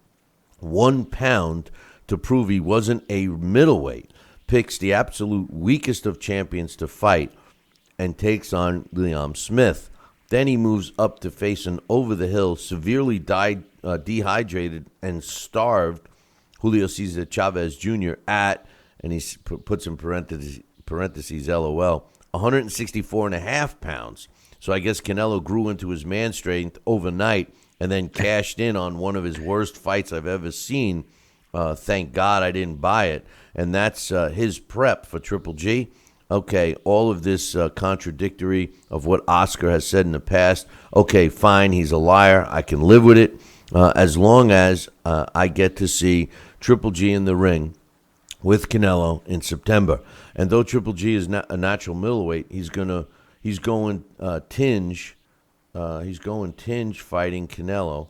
1 pound to prove he wasn't a middleweight, picks the absolute weakest of champions to fight, and takes on Liam Smith. Then he moves up to face an over-the-hill, severely dehydrated and starved Julio Cesar Chavez Jr. at, and he puts in parentheses LOL, 164.5 pounds. So I guess Canelo grew into his man strength overnight and then cashed in on one of his worst fights I've ever seen. Thank God I didn't buy it. And that's his prep for Triple G. Okay, all of this contradictory of what Oscar has said in the past. Okay, fine, he's a liar. I can live with it as long as I get to see Triple G in the ring with Canelo in September. And though Triple G is not a natural middleweight, he's going Tinge fighting Canelo.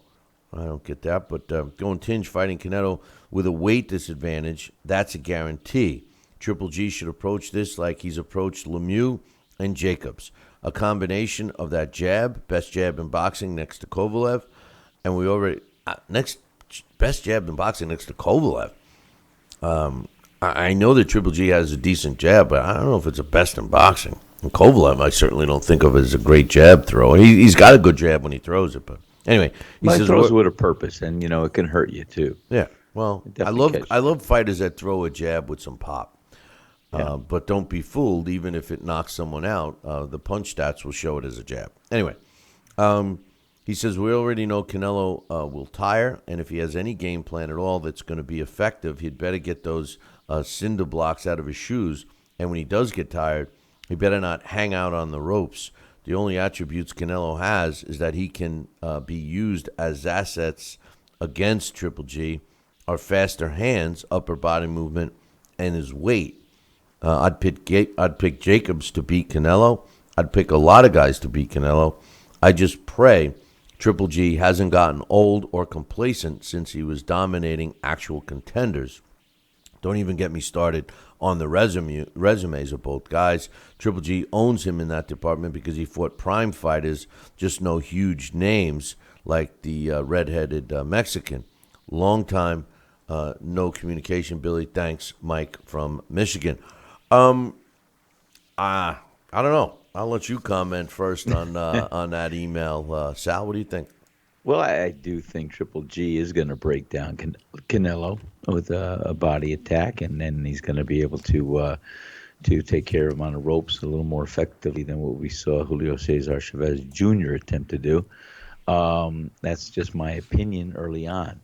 I don't get that, but going Tinge fighting Canelo with a weight disadvantage, that's a guarantee. Triple G should approach this like he's approached Lemieux and Jacobs. A combination of that jab, best jab in boxing next to Kovalev, and we already next best jab in boxing next to Kovalev. I know that Triple G has a decent jab, but I don't know if it's the best in boxing. And Kovalev, I certainly don't think of as a great jab thrower. He's got a good jab when he throws it, but anyway, he throws it with a purpose, and it can hurt you too. Yeah, well, I love fighters that throw a jab with some pop. Yeah. But don't be fooled, even if it knocks someone out. The punch stats will show it as a jab. Anyway, he says, we already know Canelo will tire, and if he has any game plan at all that's going to be effective, he'd better get those cinder blocks out of his shoes. And when he does get tired, he better not hang out on the ropes. The only attributes Canelo has is that he can be used as assets against Triple G are faster hands, upper body movement, and his weight. I'd pick Jacobs to beat Canelo. I'd pick a lot of guys to beat Canelo. I just pray Triple G hasn't gotten old or complacent since he was dominating actual contenders. Don't even get me started on the resumes of both guys. Triple G owns him in that department because he fought prime fighters, just no huge names like the redheaded Mexican. Long time, no communication, Billy. Thanks, Mike from Michigan. I don't know. I'll let you comment first on that email. Sal, what do you think? Well, I do think Triple G is going to break down Canelo with a body attack, and then he's going to be able to take care of him on the ropes a little more effectively than what we saw Julio Cesar Chavez Jr. attempt to do. That's just my opinion early on.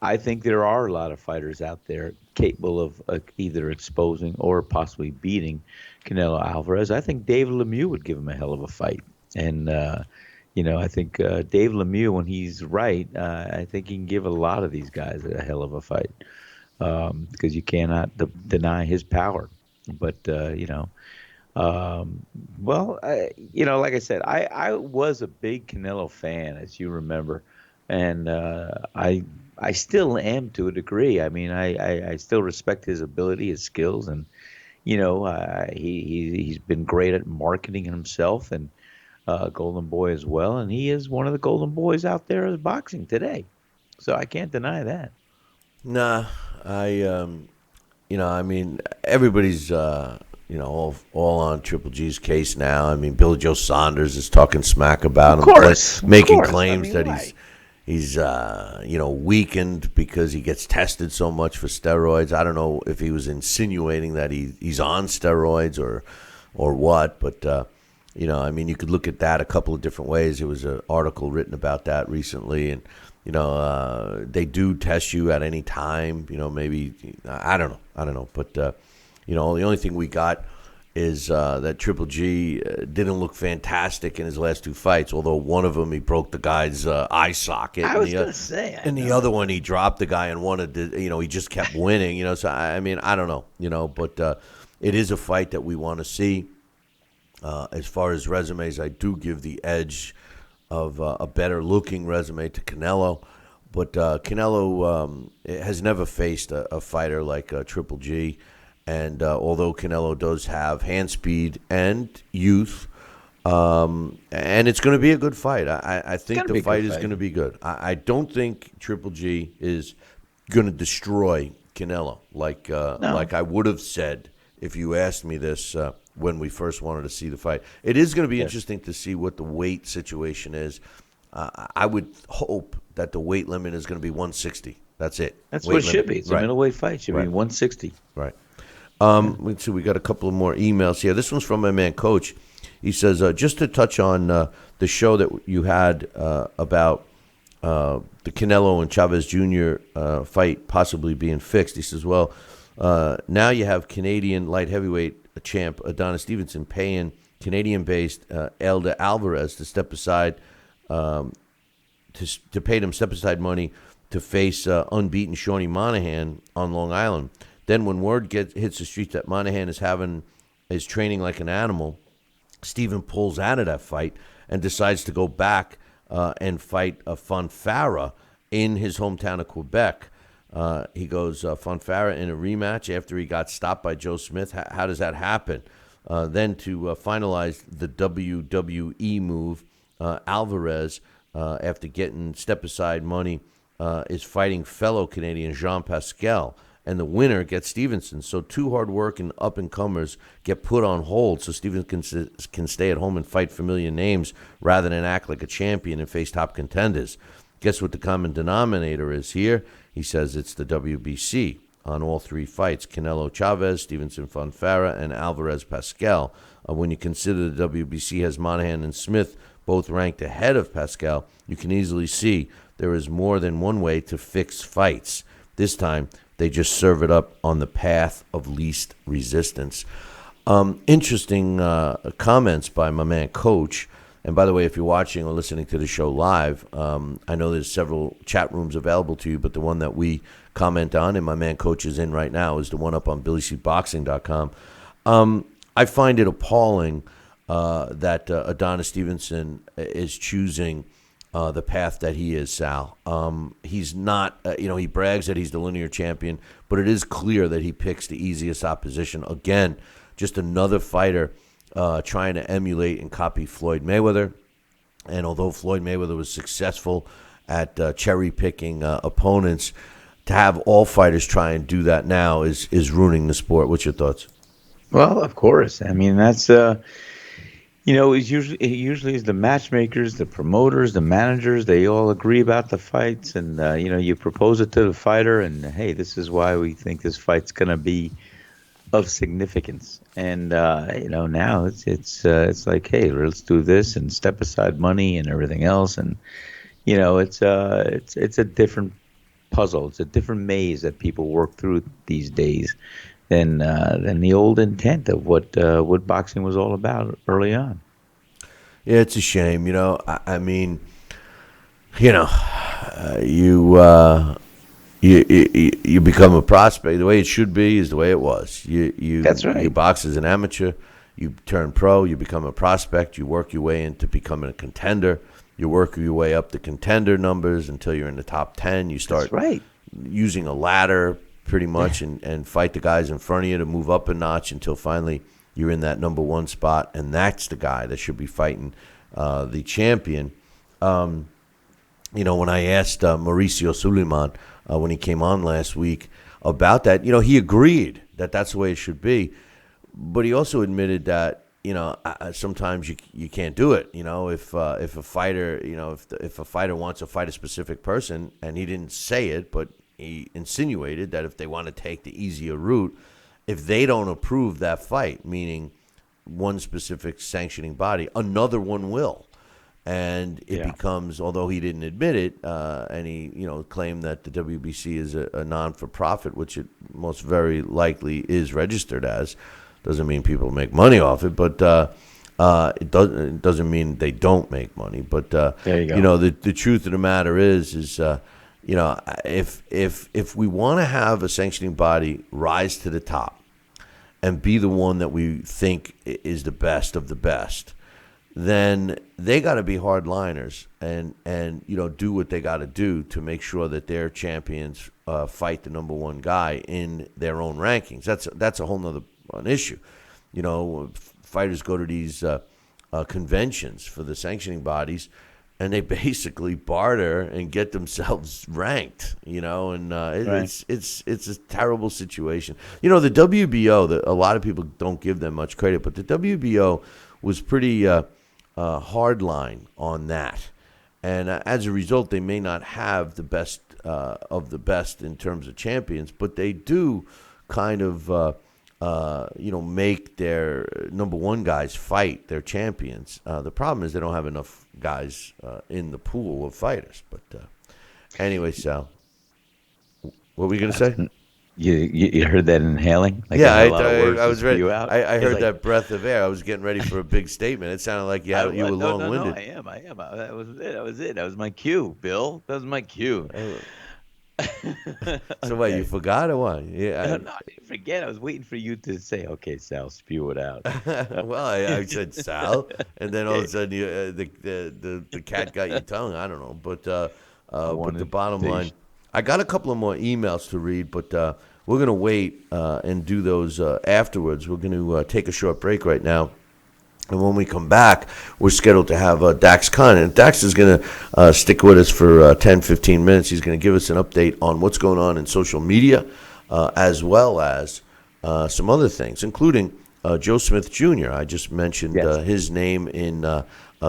I think there are a lot of fighters out there capable of either exposing or possibly beating Canelo Alvarez. I think Dave Lemieux would give him a hell of a fight. And, I think Dave Lemieux, when he's right, I think he can give a lot of these guys a hell of a fight because you cannot deny his power. But, like I said, I was a big Canelo fan, as you remember. And I still am to a degree. I mean, I still respect his ability, his skills, and he's been great at marketing himself and Golden Boy as well. And he is one of the Golden Boys out there as boxing today. So I can't deny that. Nah, everybody's all on Triple G's case now. I mean, Billy Joe Saunders is talking smack about him, making claims that he's weakened because he gets tested so much for steroids. I don't know if he was insinuating that he's on steroids or what, but you could look at that a couple of different ways. There was an article written about that recently, and they do test you at any time. Maybe I don't know, but the only thing we got is that Triple G didn't look fantastic in his last two fights, although one of them he broke the guy's eye socket. I was going to say. And the other one he dropped the guy and wanted to, he just kept winning, So, I don't know, but it is a fight that we want to see. As far as resumes, I do give the edge of a better-looking resume to Canelo. But Canelo has never faced a fighter like Triple G. And although Canelo does have hand speed and youth, and it's going to be a good fight. I think the fight is going to be good. I don't think Triple G is going to destroy Canelo like I would have said if you asked me this when we first wanted to see the fight. It is going to be interesting to see what the weight situation is. I would hope that the weight limit is going to be 160. That's it. That's what it should be. It's a middleweight fight. It should be 160. Right. Let's see. We got a couple of more emails here. This one's from my man, Coach. He says, just to touch on the show that you had about the Canelo and Chavez Jr. Fight possibly being fixed. He says, well, Now you have Canadian light heavyweight champ Adonis Stevenson paying Canadian-based Elda Alvarez to step aside, to pay them step aside money to face unbeaten Shawnee Monahan on Long Island. Then when word hits the streets that Monahan is training like an animal, Steven pulls out of that fight and decides to go back and fight Fonfara in his hometown of Quebec. He goes Fonfara in a rematch after he got stopped by Joe Smith. How does that happen? Then to finalize the WWE move, Alvarez, after getting step-aside money, is fighting fellow Canadian Jean Pascal, and the winner gets Stevenson. So two hard-working up-and-comers get put on hold so Stevenson can stay at home and fight familiar names rather than act like a champion and face top contenders. Guess what the common denominator is here? He says it's the WBC on all three fights: Canelo Chavez, Stevenson Fonfara, and Alvarez Pascal. When you consider the WBC has Monahan and Smith both ranked ahead of Pascal, you can easily see there is more than one way to fix fights. This time, they just serve it up on the path of least resistance. Interesting comments by my man Coach. And by the way, if you're watching or listening to the show live, I know there's several chat rooms available to you, but the one that we comment on, and my man Coach is in right now, is the one up on BillyCBoxing.com. I find it appalling that Adonis Stevenson is choosing the path that he is, Sal. He's not, he brags that he's the linear champion, but it is clear that he picks the easiest opposition. Again, just another fighter trying to emulate and copy Floyd Mayweather. And although Floyd Mayweather was successful at cherry-picking opponents, to have all fighters try and do that now is ruining the sport. What's your thoughts? Well, of course. I mean, that's it's usually is the matchmakers, the promoters, the managers. They all agree about the fights, and you propose it to the fighter, and hey, this is why we think this fight's gonna be of significance. And now it's like, hey, let's do this and step aside money and everything else, and it's a different puzzle. It's a different maze that people work through these days than the old intent of what boxing was all about early on. Yeah, it's a shame. You become a prospect. The way it should be is the way it was. That's right. You box as an amateur, you turn pro, you become a prospect, you work your way into becoming a contender, you work your way up the contender numbers until you're in the top 10. You start using a ladder pretty much and fight the guys in front of you to move up a notch until finally you're in that number one spot, and that's the guy that should be fighting the champion. When I asked Mauricio Suleiman when he came on last week about that, he agreed that that's the way it should be, but he also admitted that sometimes you can't do it. If a fighter if a fighter wants to fight a specific person, and he didn't say it, but he insinuated that if they want to take the easier route, if they don't approve that fight, meaning one specific sanctioning body, another one will. And it becomes, although he didn't admit it, and he claimed that the WBC is a non-for-profit, which it most very likely is registered as. Doesn't mean people make money off it, but it doesn't mean they don't make money. But there you go. The truth of the matter is if we want to have a sanctioning body rise to the top and be the one that we think is the best of the best, then they got to be hardliners and do what they got to do to make sure that their champions fight the number one guy in their own rankings. That's a whole nother issue. Fighters go to these conventions for the sanctioning bodies, and they basically barter and get themselves ranked, and it's a terrible situation. The WBO, a lot of people don't give them much credit, but the WBO was pretty hardline on that. And as a result, they may not have the best of the best in terms of champions, but they do kind of make their number one guys fight their champions. The problem is they don't have enough guys in the pool of fighters. But anyway, Sal, what were we going to say? You heard that inhaling? Like Yeah, I had a lot of words I to was ready. spew out. I It's heard like, that breath of air. I was getting ready for a big statement. It sounded like you were long-winded. No, I am. That was it. That was it. That was my cue, Bill. That was my cue. So what, you forgot or what? Yeah. No, I didn't forget. I was waiting for you to say, "Okay, Sal, spew it out." Well, I said Sal, and then all of a sudden the cat got your tongue. I don't know, but the bottom line, I got a couple of more emails to read, but we're gonna wait and do those afterwards. We're gonna take a short break right now. And when we come back, we're scheduled to have Dax Khan. And Dax is going to stick with us for 10, 15 minutes. He's going to give us an update on what's going on in social media, as well as some other things, including Joe Smith Jr. I just mentioned his name in the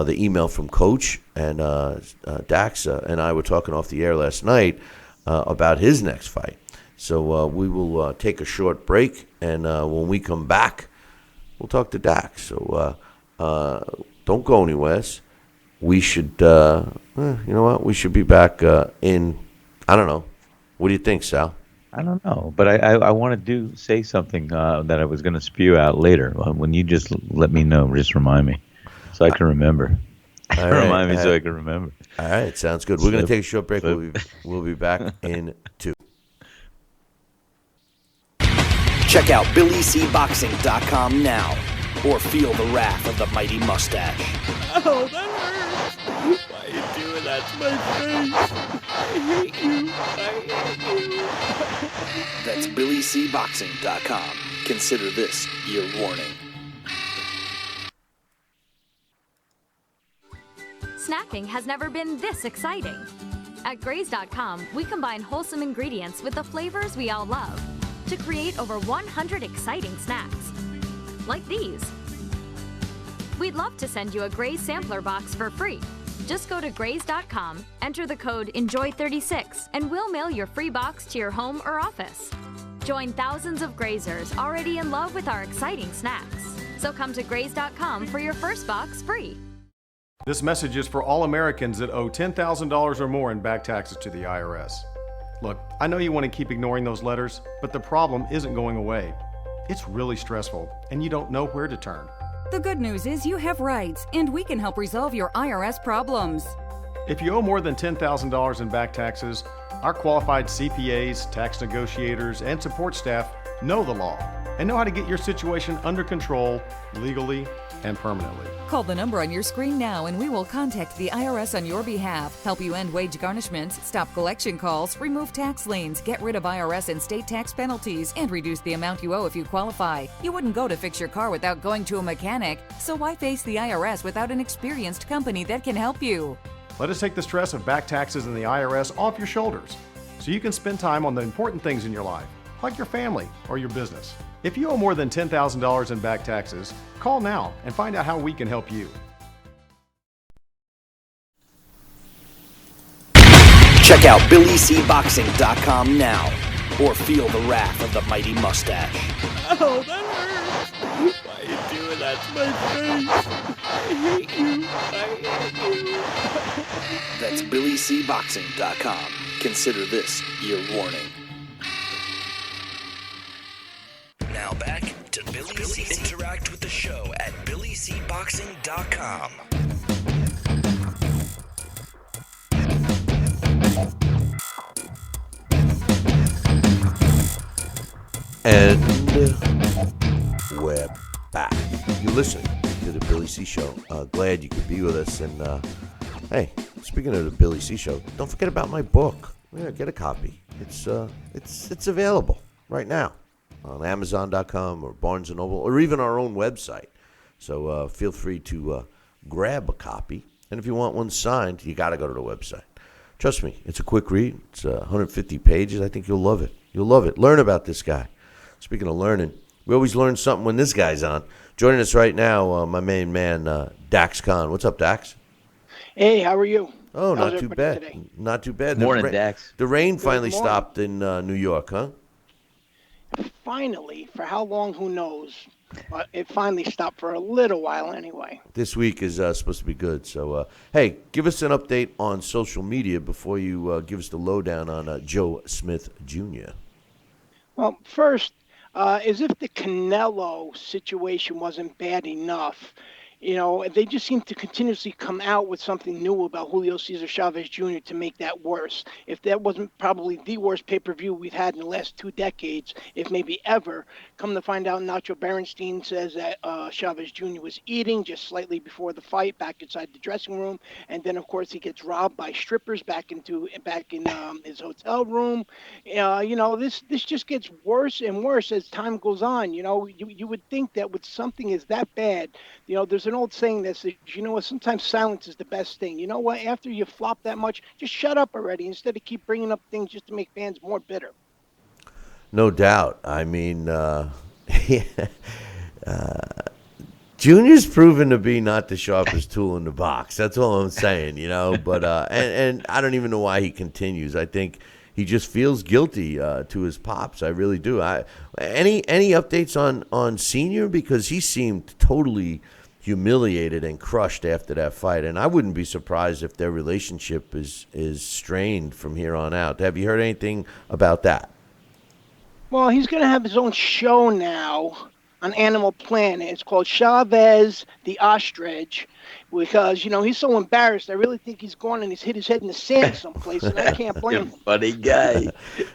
email from Coach. And Dax and I were talking off the air last night about his next fight. So we will take a short break. And when we come back, we'll talk to Dax. So don't go anywhere. We should, you know what? We should be back in, I don't know. What do you think, Sal? I don't know, but I want to say something that I was going to spew out later. When you just let me know, just remind me so I can remember. Remind me so I can remember. All right, sounds good. We're going to take a short break. We'll be back in 2. Check out BillyCBoxing.com now, or feel the wrath of the mighty mustache. Oh, that hurts. Why are you doing that to my face? I hate you. I hate you. That's BillyCBoxing.com. Consider this your warning. Snacking has never been this exciting. At Graze.com, we combine wholesome ingredients with the flavors we all love to create over 100 exciting snacks, like these. We'd love to send you a Graze sampler box for free. Just go to Graze.com, enter the code ENJOY36, and we'll mail your free box to your home or office. Join thousands of Grazers already in love with our exciting snacks. So come to Graze.com for your first box free. This message is for all Americans that owe $10,000 or more in back taxes to the IRS. Look, I know you want to keep ignoring those letters, but the problem isn't going away. It's really stressful, and you don't know where to turn. The good news is you have rights, and we can help resolve your IRS problems. If you owe more than $10,000 in back taxes, our qualified CPAs, tax negotiators, and support staff know the law and know how to get your situation under control legally and permanently. Call the number on your screen now and we will contact the IRS on your behalf, help you end wage garnishments, stop collection calls, remove tax liens, get rid of IRS and state tax penalties, and reduce the amount you owe if you qualify. You wouldn't go to fix your car without going to a mechanic, so why face the IRS without an experienced company that can help you? Let us take the stress of back taxes and the IRS off your shoulders so you can spend time on the important things in your life, like your family or your business. If you owe more than $10,000 in back taxes, call now and find out how we can help you. Check out BillyCBoxing.com now, or feel the wrath of the mighty mustache. Oh, that hurts. Why are you doing that to my face? I hate you. I hate you. That's BillyCBoxing.com. Consider this your warning. Now back to Billy C. Interact with the show at BillyCBoxing.com. And we're back. You're listening to the Billy C. Show. Glad you could be with us. And hey, speaking of the Billy C. Show, don't forget about my book. Yeah, get a copy. It's available right now on Amazon.com or Barnes & Noble or even our own website. So feel free to grab a copy. And if you want one signed, you got to go to the website. Trust me, it's a quick read. It's 150 pages. I think you'll love it. You'll love it. Learn about this guy. Speaking of learning, we always learn something when this guy's on. Joining us right now, my main man, Dax Khan. What's up, Dax? Hey, how are you? Oh, How's not too bad. today? Not too bad. Morning, Dax. The rain finally morning. stopped in New York, huh? Finally, for how long, who knows? But it finally stopped for a little while anyway. This week is supposed to be good. So, hey, give us an update on social media before you give us the lowdown on Joe Smith Jr. Well, first, as if the Canelo situation wasn't bad enough, they just seem to continuously come out with something new about Julio Cesar Chavez Jr. to make that worse. If that wasn't probably the worst pay-per-view we've had in the last 2 decades, if maybe ever, come to find out, Nacho Berenstein says that Chavez Jr. was eating just slightly before the fight back inside the dressing room, and then of course he gets robbed by strippers back in his hotel room. This just gets worse and worse as time goes on. You would think that with something as that bad, there's an old saying that says, what, sometimes silence is the best thing. You know what? After you flop that much, just shut up already instead of keep bringing up things just to make fans more bitter. No doubt. I mean, Junior's proven to be not the sharpest tool in the box. That's all I'm saying, But and I don't even know why he continues. I think he just feels guilty to his pops. I really do. Any updates on Senior, because he seemed totally humiliated and crushed after that fight, and I wouldn't be surprised if their relationship is strained from here on out. Have you heard anything about that? Well, he's going to have his own show now on Animal Planet. It's called Chavez the Ostrich, because he's so embarrassed. I really think he's gone and he's hit his head in the sand someplace, and I can't blame him. Funny guy.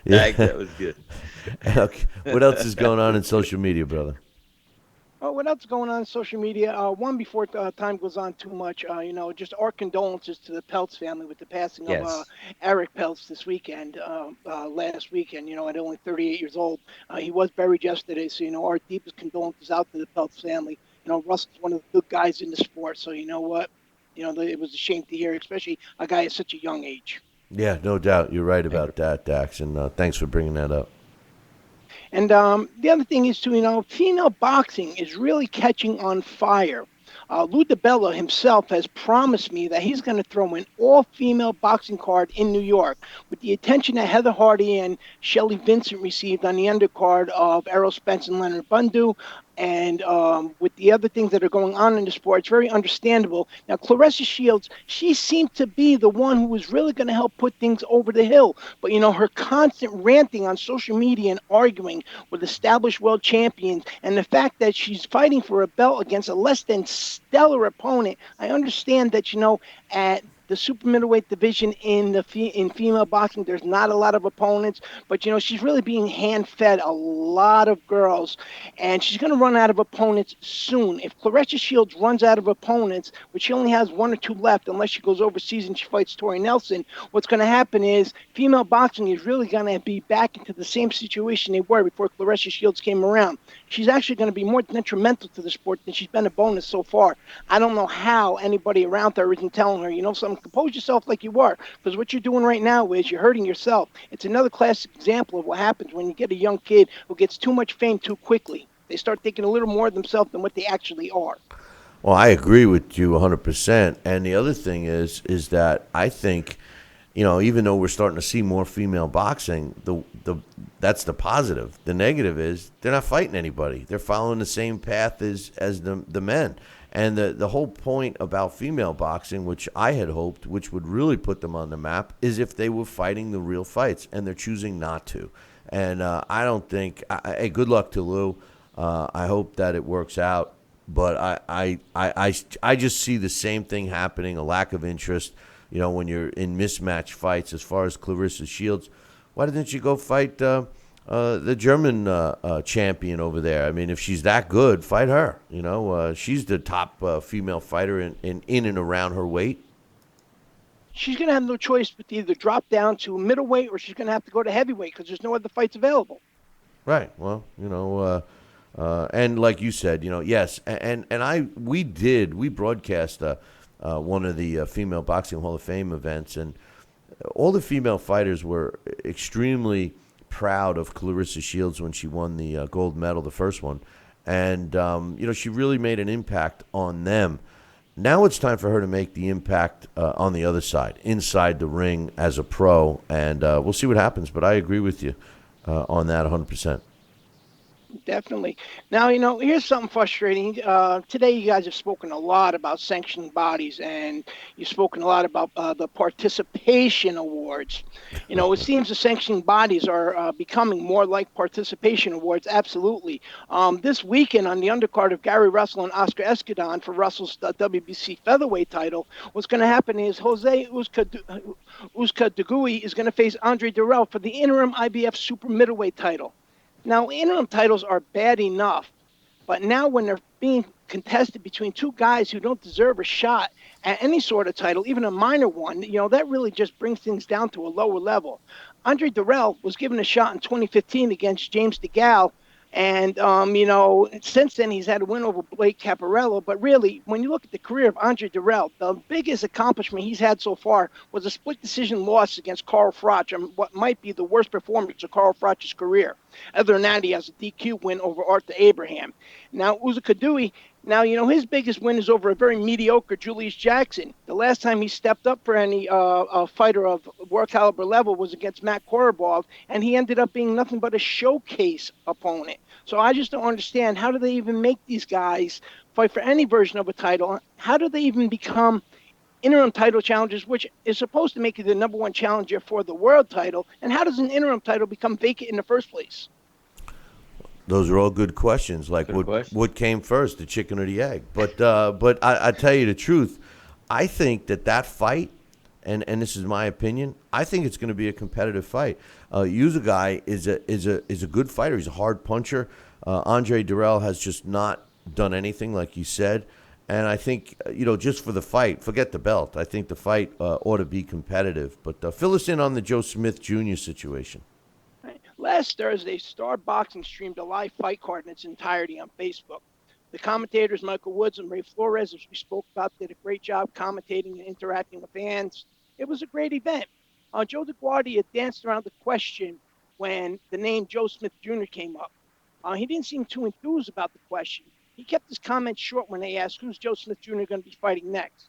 Yeah. That was good. Okay. What else is going on in social media, brother? Oh, what else is going on in social media? One, before time goes on too much, just our condolences to the Peltz family with the passing of Eric Peltz this weekend, last weekend, at only 38 years old. He was buried yesterday, so, our deepest condolences out to the Peltz family. Russell's one of the good guys in the sport, so you know what? It was a shame to hear, especially a guy at such a young age. Yeah, no doubt. You're right about that, Dax, and thanks for bringing that up. And the other thing is, too, female boxing is really catching on fire. Lou DiBella himself has promised me that he's going to throw an all-female boxing card in New York, with the attention that Heather Hardy and Shelley Vincent received on the undercard of Errol Spence and Leonard Bundu. And with the other things that are going on in the sport, it's very understandable. Now, Claressa Shields, she seemed to be the one who was really going to help put things over the hill. But, her constant ranting on social media and arguing with established world champions, and the fact that she's fighting for a belt against a less than stellar opponent, I understand that, at the super middleweight division in female boxing, there's not a lot of opponents, but she's really being hand-fed a lot of girls, and she's going to run out of opponents soon. If Claressa Shields runs out of opponents, which she only has 1 or 2 left, unless she goes overseas and she fights Tori Nelson, what's going to happen is female boxing is really going to be back into the same situation they were before Claressa Shields came around. She's actually going to be more detrimental to the sport than she's been a bonus so far. I don't know how anybody around her isn't telling her, something, compose yourself like you are, because what you're doing right now is you're hurting yourself. It's another classic example of what happens when you get a young kid who gets too much fame too quickly. They start thinking a little more of themselves than what they actually are. Well, I agree with you 100%. And the other thing is that I think, even though we're starting to see more female boxing, that's the positive. The negative is they're not fighting anybody. They're following the same path as the men. And the whole point about female boxing, which I had hoped, which would really put them on the map, is if they were fighting the real fights, and they're choosing not to. And I don't think hey, good luck to Lou. I hope that it works out. But I just see the same thing happening, a lack of interest, when you're in mismatched fights. As far as Claressa Shields, why didn't you go fight the German champion over there? I mean, if she's that good, fight her. She's the top female fighter in and around her weight. She's going to have no choice but to either drop down to middleweight or she's going to have to go to heavyweight because there's no other fights available. Right. Well, and like you said, yes, and we broadcast one of the Female Boxing Hall of Fame events, and all the female fighters were extremely proud of Claressa Shields when she won the gold medal, the first one, and she really made an impact on them. Now it's time for her to make the impact on the other side, inside the ring as a pro, and we'll see what happens. But I agree with you on that 100%. Definitely. Now, here's something frustrating. Today, you guys have spoken a lot about sanctioning bodies, and you've spoken a lot about the participation awards. It seems the sanctioning bodies are becoming more like participation awards. Absolutely. This weekend, on the undercard of Gary Russell and Oscar Escudon for Russell's WBC featherweight title, what's going to happen is Jose Uzca Degui is going to face Andre Durrell for the interim IBF super middleweight title. Now, interim titles are bad enough, but now when they're being contested between two guys who don't deserve a shot at any sort of title, even a minor one, that really just brings things down to a lower level. Andre Durrell was given a shot in 2015 against James DeGale. And, since then he's had a win over Blake Caparello. But really, when you look at the career of Andre Durrell, the biggest accomplishment he's had so far was a split decision loss against Carl Froch, and what might be the worst performance of Carl Froch's career. Other than that, he has a DQ win over Arthur Abraham. Now, Uza Kadui, his biggest win is over a very mediocre Julius Jackson. The last time he stepped up for any fighter of world caliber level was against Matt Korobov, and he ended up being nothing but a showcase opponent. So I just don't understand, how do they even make these guys fight for any version of a title? How do they even become interim title challengers, which is supposed to make you the number one challenger for the world title? And how does an interim title become vacant in the first place? Those are all good questions. Like, what came first, the chicken or the egg? But I tell you the truth, I think that fight, and this is my opinion, I think it's going to be a competitive fight. Uzugai is a good fighter. He's a hard puncher. Andre Durrell has just not done anything, like you said. And I think, just for the fight, forget the belt. I think the fight ought to be competitive. But fill us in on the Joe Smith Jr. situation. Last Thursday, Star Boxing streamed a live fight card in its entirety on Facebook. The commentators, Michael Woods and Ray Flores, as we spoke about, did a great job commentating and interacting with fans. It was a great event. Joe DeGuardia danced around the question when the name Joe Smith Jr. came up. He didn't seem too enthused about the question. He kept his comments short when they asked, who's Joe Smith Jr. going to be fighting next?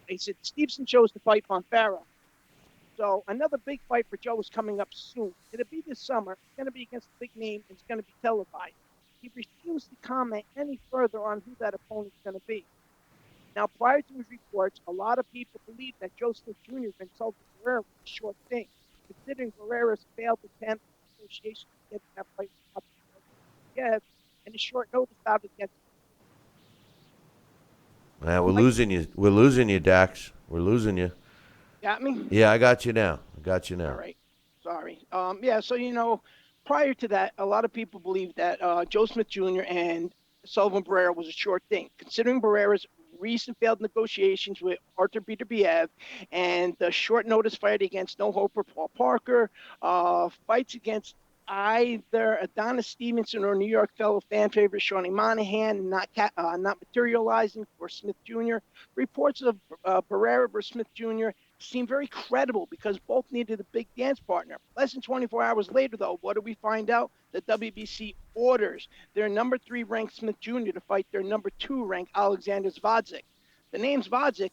They said, Stevenson chose to fight Fonfara. So another big fight for Joe is coming up soon. It'll be this summer. It's going to be against a big name, and it's going to be televised. He refused to comment any further on who that opponent is going to be. Now, prior to his reports, a lot of people believe that Joe Smith Jr. insulted Barrera with a short thing, considering Barrera's failed attempt at negotiation to get that fight up and a short notice bout against. We're losing you. We're losing you, Dax. We're losing you. Got me? Yeah, I got you now. All right. Sorry. So, prior to that, a lot of people believed that Joe Smith Jr. and Sullivan Barrera was a short thing, considering Barrera's recent failed negotiations with Artur Beterbiev and the short notice fight against No Hope or Paul Parker, fights against either Adonis Stevenson or New York fellow fan favorite Shawnee Monahan not materializing for Smith Jr. Reports of Barrera versus Smith Jr. seem very credible because both needed a big dance partner. Less than 24 hours later, though, what do we find out? The WBC orders their number 3 ranked Smith Jr. to fight their number 2 ranked Alexander Zvodzik. The name Zvodzik,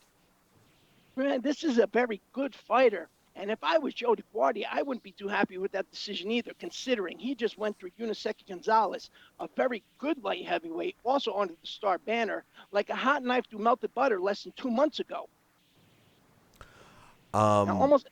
man, this is a very good fighter. And if I was Joe DeGuardia, I wouldn't be too happy with that decision either, considering he just went through Uniseki Gonzalez, a very good light heavyweight, also under the Star banner, like a hot knife through melted butter less than 2 months ago. Almost.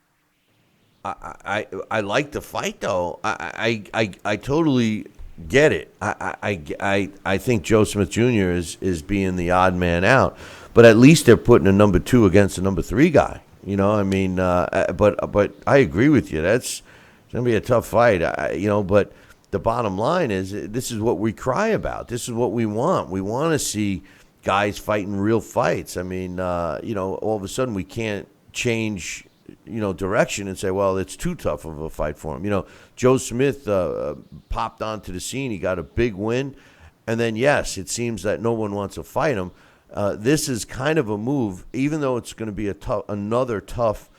I like the fight though. I totally get it. I think Joe Smith Jr. is being the odd man out, but at least they're putting a number 2 against a number 3 guy. But I agree with you. That's gonna be a tough fight. But the bottom line is this is what we cry about. This is what we want. We want to see guys fighting real fights. All of a sudden we can't change, direction and say, well, it's too tough of a fight for him. Joe Smith popped onto the scene. He got a big win. And then, yes, it seems that no one wants to fight him. This is kind of a move, even though it's going to be another tough,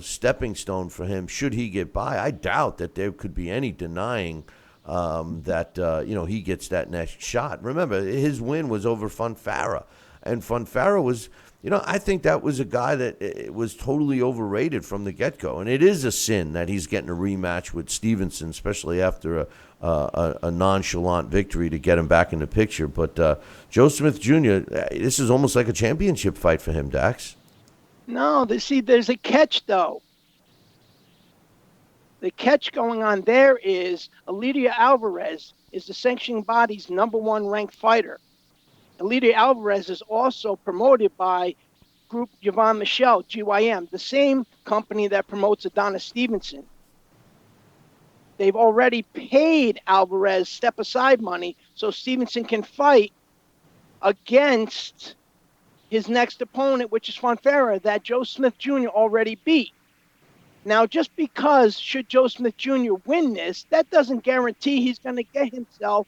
stepping stone for him should he get by. I doubt that there could be any denying that, he gets that next shot. Remember, his win was over Fonfara. And Fonfara was, I think that was a guy that was totally overrated from the get-go. And it is a sin that he's getting a rematch with Stevenson, especially after a nonchalant victory to get him back in the picture. But Joe Smith Jr., this is almost like a championship fight for him, Dax. No, there's a catch, though. The catch going on there is Elidio Alvarez is the sanctioning body's #1 ranked fighter. Elidio Alvarez is also promoted by Group Yvonne Michelle, GYM, the same company that promotes Adonis Stevenson. They've already paid Alvarez step-aside money so Stevenson can fight against his next opponent, which is Fonfara, that Joe Smith Jr. already beat. Now, just because should Joe Smith Jr. win this, that doesn't guarantee he's going to get himself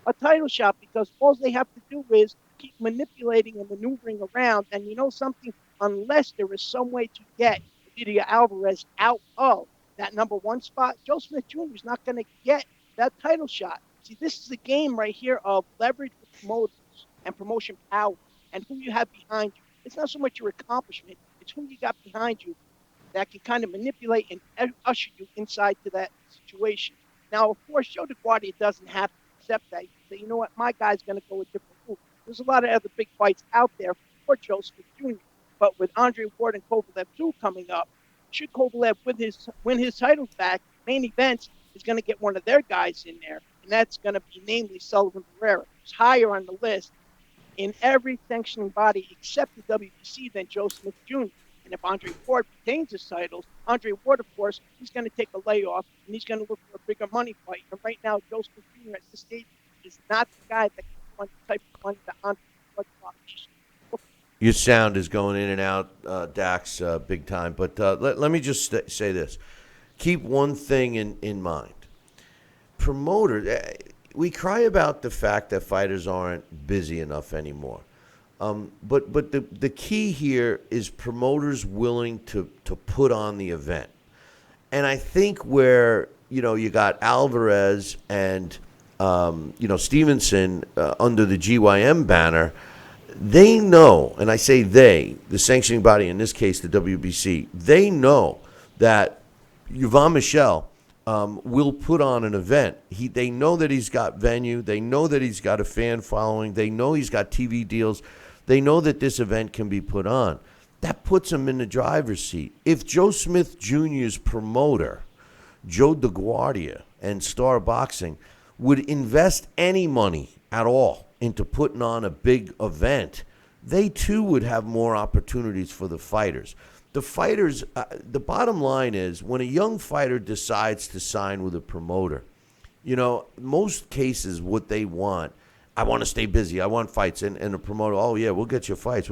a title shot, because all they have to do is keep manipulating and maneuvering around. And you know something? Unless there is some way to get Elidio Alvarez out of that #1 spot, Joe Smith Jr. is not going to get that title shot. See, this is the game right here of leverage with promoters and promotion power and who you have behind you. It's not so much your accomplishment, it's who you got behind you that can kind of manipulate and usher you inside to that situation. Now, of course, Joe DeGuardia doesn't have to accept that. He can say, you know what, my guy's going to go a different route. There's a lot of other big fights out there for Joe Smith Jr., but with Andre Ward and Kovalev 2 coming up, should Kovalev win his titles back, main events is going to get one of their guys in there, and that's going to be namely Sullivan Barrera, who's higher on the list in every sanctioning body except the WBC than Joe Smith Jr. And if Andre Ward retains his titles, Andre Ward, of course, he's going to take a layoff and he's going to look for a bigger money fight. And right now, Joe Smith Jr. at this stage is not the guy that can fund the type of money that Andre Ward wants. Your sound is going in and out, Dax, big time. But let me just say this. Keep one thing in mind. Promoters, we cry about the fact that fighters aren't busy enough anymore. But the key here is promoters willing to put on the event. And I think where, you got Alvarez and, Stevenson under the GYM banner, they know, and I say they, the sanctioning body, in this case the WBC, they know that Yvonne Michelle will put on an event. They know that he's got venue. They know that he's got a fan following. They know he's got TV deals. They know that this event can be put on. That puts him in the driver's seat. If Joe Smith Jr.'s promoter, Joe DeGuardia, and Star Boxing would invest any money at all into putting on a big event, they too would have more opportunities for the fighters. The fighters, the bottom line is, when a young fighter decides to sign with a promoter, most cases what they want, I want to stay busy, I want fights, and the promoter, oh yeah, we'll get you fights.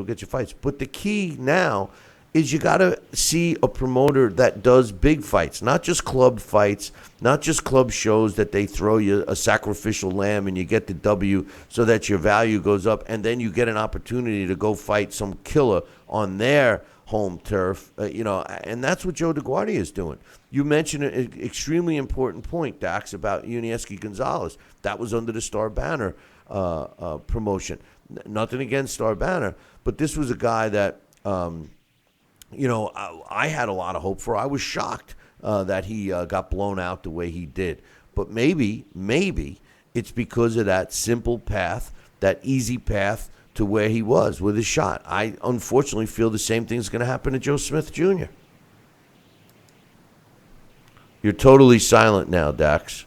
But the key now is you got to see a promoter that does big fights, not just club fights, not just club shows that they throw you a sacrificial lamb and you get the W so that your value goes up, and then you get an opportunity to go fight some killer on their home turf, and that's what Joe DeGuardia is doing. You mentioned an extremely important point, Dax, about Yunieski Gonzalez. That was under the Star Banner promotion. Nothing against Star Banner, but this was a guy that, I had a lot of hope for. I was shocked that he got blown out the way he did. But maybe it's because of that simple path, that easy path to where he was with his shot. I unfortunately feel the same thing is going to happen to Joe Smith Jr. You're totally silent now, Dax.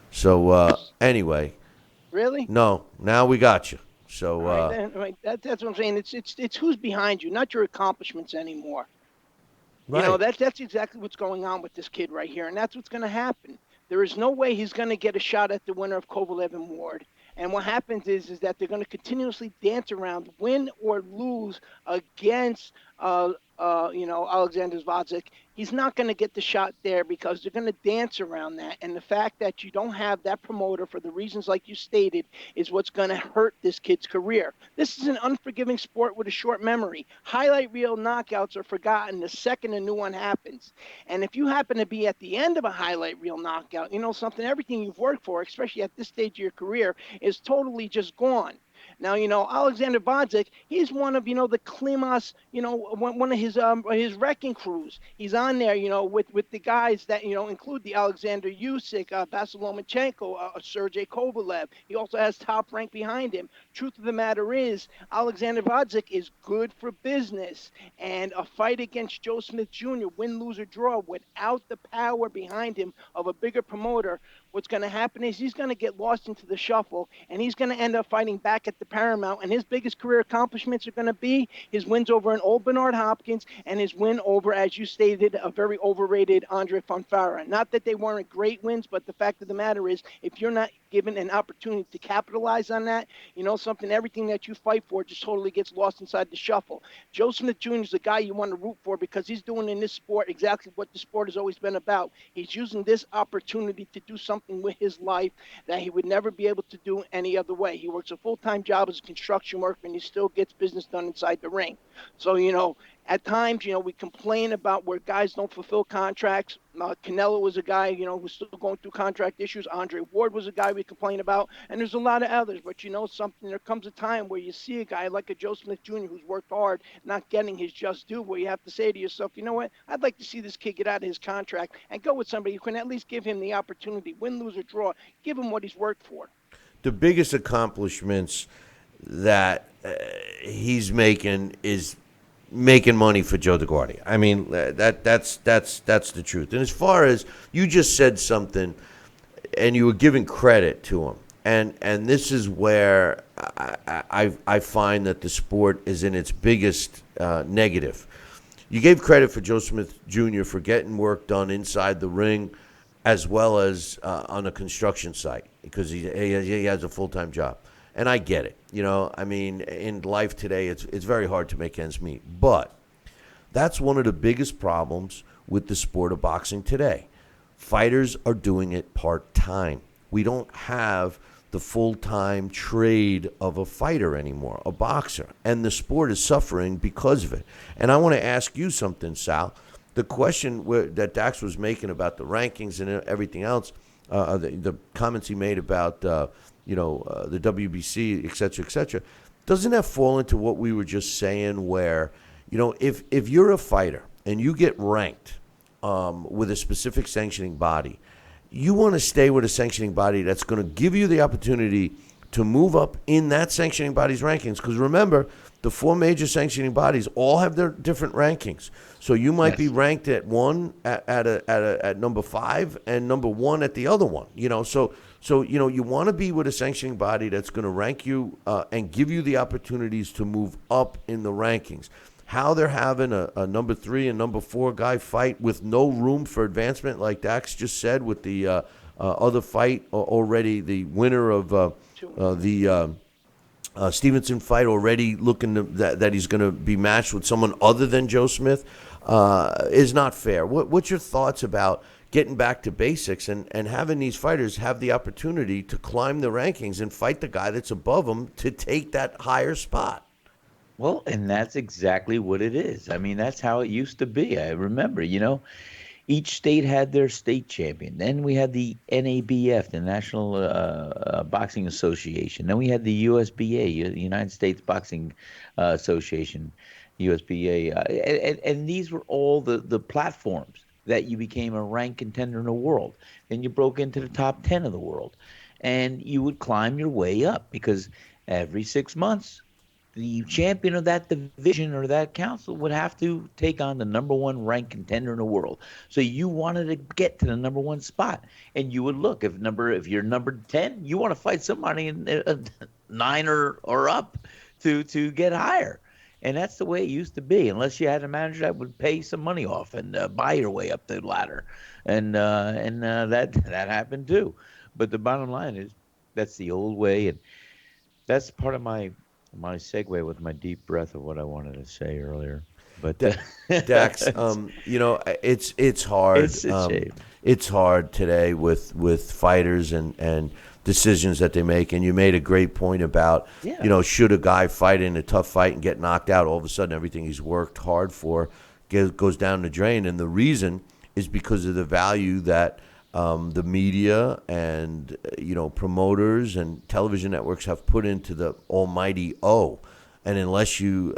So anyway. Really? No, now we got you. So right, that's what I'm saying. It's who's behind you, not your accomplishments anymore. Right. That's exactly what's going on with this kid right here, and that's what's going to happen. There is no way he's going to get a shot at the winner of Kovalev and Ward. And what happens is that they're going to continuously dance around, win or lose against, Alexander Zvadzic. He's not going to get the shot there because they're going to dance around that. And the fact that you don't have that promoter for the reasons like you stated is what's going to hurt this kid's career. This is an unforgiving sport with a short memory. Highlight reel knockouts are forgotten the second a new one happens. And if you happen to be at the end of a highlight reel knockout, everything you've worked for, especially at this stage of your career, is totally just gone. Now, Alexander Bodzik, he's one of, the Klimas, one of his wrecking crews. He's on there, with the guys that, include the Alexander Usyk, Vasyl Lomachenko, Sergey Kovalev. He also has Top Rank behind him. Truth of the matter is, Alexander Bodzik is good for business. And a fight against Joe Smith Jr., win, lose, or draw, without the power behind him of a bigger promoter, what's going to happen is he's going to get lost into the shuffle, and he's going to end up fighting back at the Paramount. And his biggest career accomplishments are going to be his wins over an old Bernard Hopkins and his win over, as you stated, a very overrated Andre Fonfara. Not that they weren't great wins, but the fact of the matter is, if you're not given an opportunity to capitalize on that, everything that you fight for just totally gets lost inside the shuffle. Joe Smith Jr. is the guy you want to root for because he's doing in this sport exactly what the sport has always been about. He's using this opportunity to do something with his life that he would never be able to do any other way. He works a full-time job as a construction worker, and he still gets business done inside the ring. So, at times, we complain about where guys don't fulfill contracts. Canelo was a guy, who's still going through contract issues. Andre Ward was a guy we complain about. And there's a lot of others. But something, there comes a time where you see a guy like a Joe Smith Jr. who's worked hard, not getting his just due, where you have to say to yourself, you know what, I'd like to see this kid get out of his contract and go with somebody who can at least give him the opportunity, win, lose, or draw, give him what he's worked for. The biggest accomplishments that he's making is making money for Joe DeGuardia. I mean, that's the truth. And as far as you just said something, and you were giving credit to him, and this is where I find that the sport is in its biggest negative. You gave credit for Joe Smith Jr. for getting work done inside the ring, as well as on a construction site, because he has a full-time job. And I get it. In life today, it's very hard to make ends meet. But that's one of the biggest problems with the sport of boxing today. Fighters are doing it part-time. We don't have the full-time trade of a fighter anymore, a boxer. And the sport is suffering because of it. And I want to ask you something, Sal. The question that Dax was making about the rankings and everything else, the comments he made about the WBC, et cetera, doesn't that fall into what we were just saying where, if you're a fighter and you get ranked with a specific sanctioning body, you want to stay with a sanctioning body that's going to give you the opportunity to move up in that sanctioning body's rankings. Because remember, the four major sanctioning bodies all have their different rankings. So you might be ranked at one at number 5 and number 1 at the other one. So you want to be with a sanctioning body that's going to rank you and give you the opportunities to move up in the rankings. How they're having a number 3 and number 4 guy fight with no room for advancement, like Dax just said, with the other fight already, the winner of the Stevenson fight already looking that he's going to be matched with someone other than Joe Smith, is not fair. What's your thoughts about getting back to basics and having these fighters have the opportunity to climb the rankings and fight the guy that's above them to take that higher spot? Well, and that's exactly what it is. I mean, that's how it used to be. I remember, each state had their state champion. Then we had the NABF, the National Boxing Association. Then we had the USBA, the United States Boxing Association, USBA. And these were all the platforms that you became a ranked contender in the world. Then you broke into the top 10 of the world. And you would climb your way up because every 6 months, the champion of that division or that council would have to take on the number 1 ranked contender in the world. So you wanted to get to the number 1 spot, and you would look if you're number 10, you want to fight somebody in 9 or up to get higher. And that's the way it used to be, unless you had a manager that would pay some money off and buy your way up the ladder, and that happened too. But the bottom line is that's the old way, and that's part of my segue with my deep breath of what I wanted to say earlier. But Dax, it's hard. It's hard today with fighters and decisions that they make. And you made a great point about, should a guy fight in a tough fight and get knocked out, all of a sudden everything he's worked hard for goes down the drain. And the reason is because of the value that the media and promoters and television networks have put into the almighty O. And unless you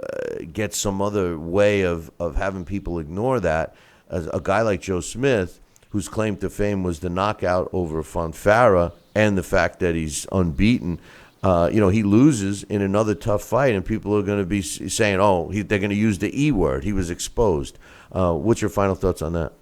get some other way of having people ignore that, as a guy like Joe Smith, whose claim to fame was the knockout over Fonfara and the fact that he's unbeaten, he loses in another tough fight, and people are going to be saying, they're going to use the E word. He was exposed. What's your final thoughts on that?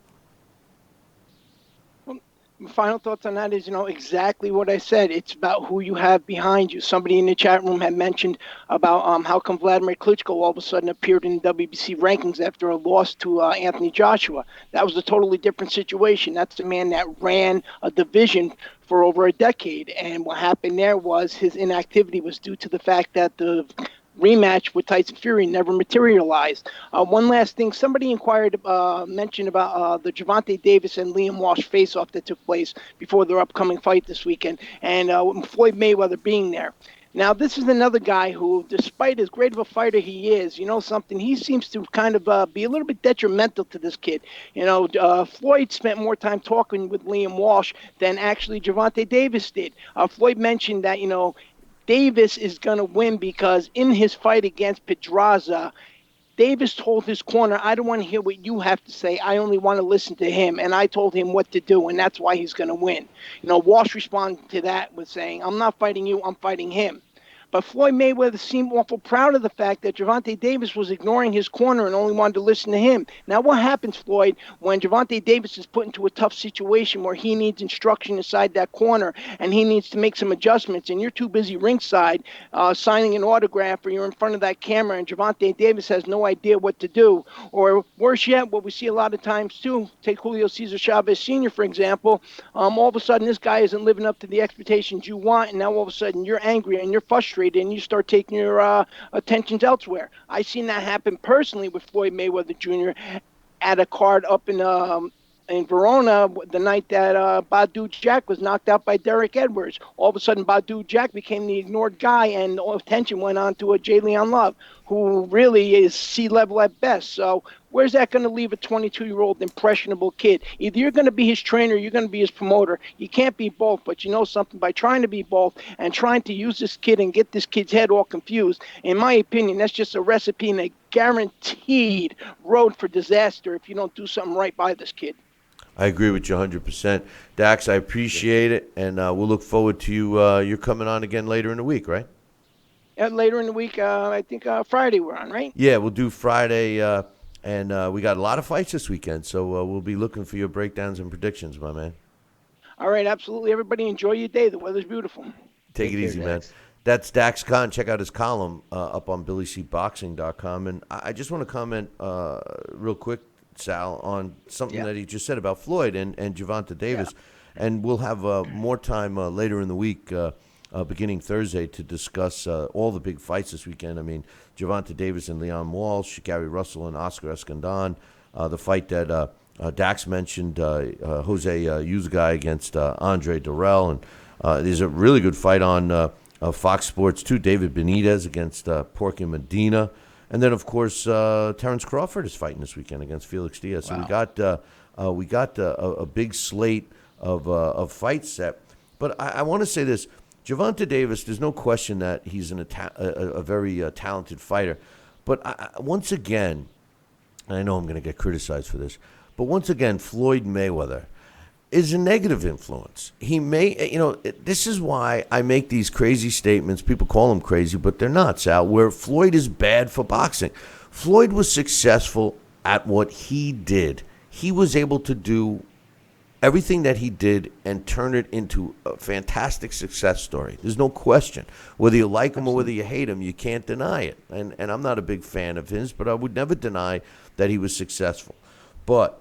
Final thoughts on that is, exactly what I said. It's about who you have behind you. Somebody in the chat room had mentioned about how come Vladimir Klitschko all of a sudden appeared in WBC rankings after a loss to Anthony Joshua. That was a totally different situation. That's the man that ran a division for over a decade. And what happened there was his inactivity was due to the fact that the rematch with Tyson Fury never materialized. One last thing, somebody mentioned about the Gervonta Davis and Liam Walsh face-off that took place before their upcoming fight this weekend, and Floyd Mayweather being there. Now, this is another guy who, despite as great of a fighter he is, something, he seems to kind of be a little bit detrimental to this kid. Floyd spent more time talking with Liam Walsh than actually Gervonta Davis did. Floyd mentioned that, Davis is going to win because in his fight against Pedraza, Davis told his corner, I don't want to hear what you have to say. I only want to listen to him. And I told him what to do, and that's why he's going to win. Walsh responded to that with saying, I'm not fighting you, I'm fighting him. But Floyd Mayweather seemed awful proud of the fact that Gervonta Davis was ignoring his corner and only wanted to listen to him. Now, what happens, Floyd, when Gervonta Davis is put into a tough situation where he needs instruction inside that corner and he needs to make some adjustments, and you're too busy ringside signing an autograph, or you're in front of that camera and Gervonta Davis has no idea what to do? Or worse yet, what we see a lot of times too, take Julio Cesar Chavez Sr., for example, all of a sudden this guy isn't living up to the expectations you want, and now all of a sudden you're angry and you're frustrated and you start taking your attentions elsewhere. I've seen that happen personally with Floyd Mayweather Jr. at a card up in Verona the night that Badu Jack was knocked out by Derek Edwards. All of a sudden, Badu Jack became the ignored guy, and all attention went on to a Jay Leon Love, who really is C-level at best. So where's that going to leave a 22-year-old impressionable kid? Either you're going to be his trainer or you're going to be his promoter. You can't be both, but you know something? By trying to be both and trying to use this kid and get this kid's head all confused, in my opinion, that's just a recipe and a guaranteed road for disaster if you don't do something right by this kid. I agree with you 100%. Dax, I appreciate it, and we'll look forward to you. You're coming on again later in the week, right? Later in the week, I think Friday we're on, right? Yeah, we'll do Friday, and we got a lot of fights this weekend, so we'll be looking for your breakdowns and predictions, my man. All right, absolutely. Everybody enjoy your day. The weather's beautiful. Take it easy, man. That's Dax Khan. Check out his column up on BillyCBoxing.com. And I just want to comment real quick, Sal, on something that he just said about Floyd and Gervonta Davis. Yeah. And we'll have more time later in the week, beginning Thursday, to discuss all the big fights this weekend. I mean, Gervonta Davis and Leon Walsh, Gary Russell and Oscar Escandon, the fight that Dax mentioned, Jose Uzgai against Andre Durrell. And there's a really good fight on Fox Sports, too, David Benitez against Porky Medina. And then, of course, Terrence Crawford is fighting this weekend against Felix Diaz. Wow. So we got a big slate of fights set. But I want to say this. Gervonta Davis, there's no question that he's a very talented fighter. But once again, and I know I'm going to get criticized for this, but once again, Floyd Mayweather is a negative influence. He may, this is why I make these crazy statements. People call them crazy, but they're not, Sal, where Floyd is bad for boxing. Floyd was successful at what he did. He was able to do everything that he did and turn it into a fantastic success story. There's no question. Whether you like him or whether you hate him, you can't deny it. And I'm not a big fan of his, but I would never deny that he was successful. But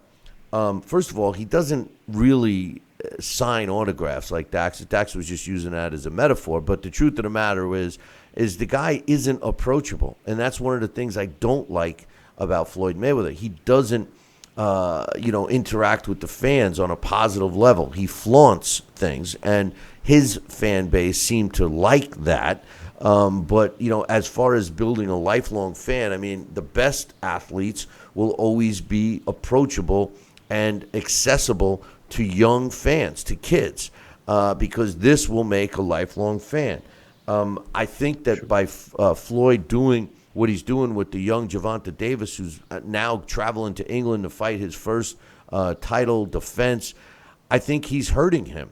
first of all, he doesn't really sign autographs like Dax. Dax was just using that as a metaphor. But the truth of the matter is the guy isn't approachable. And that's one of the things I don't like about Floyd Mayweather. He doesn't, interact with the fans on a positive level. He flaunts things, and his fan base seemed to like that. But as far as building a lifelong fan, I mean, the best athletes will always be approachable and accessible to young fans, to kids, because this will make a lifelong fan. I think that by Floyd doing what he's doing with the young Gervonta Davis, who's now traveling to England to fight his first title defense, I think he's hurting him.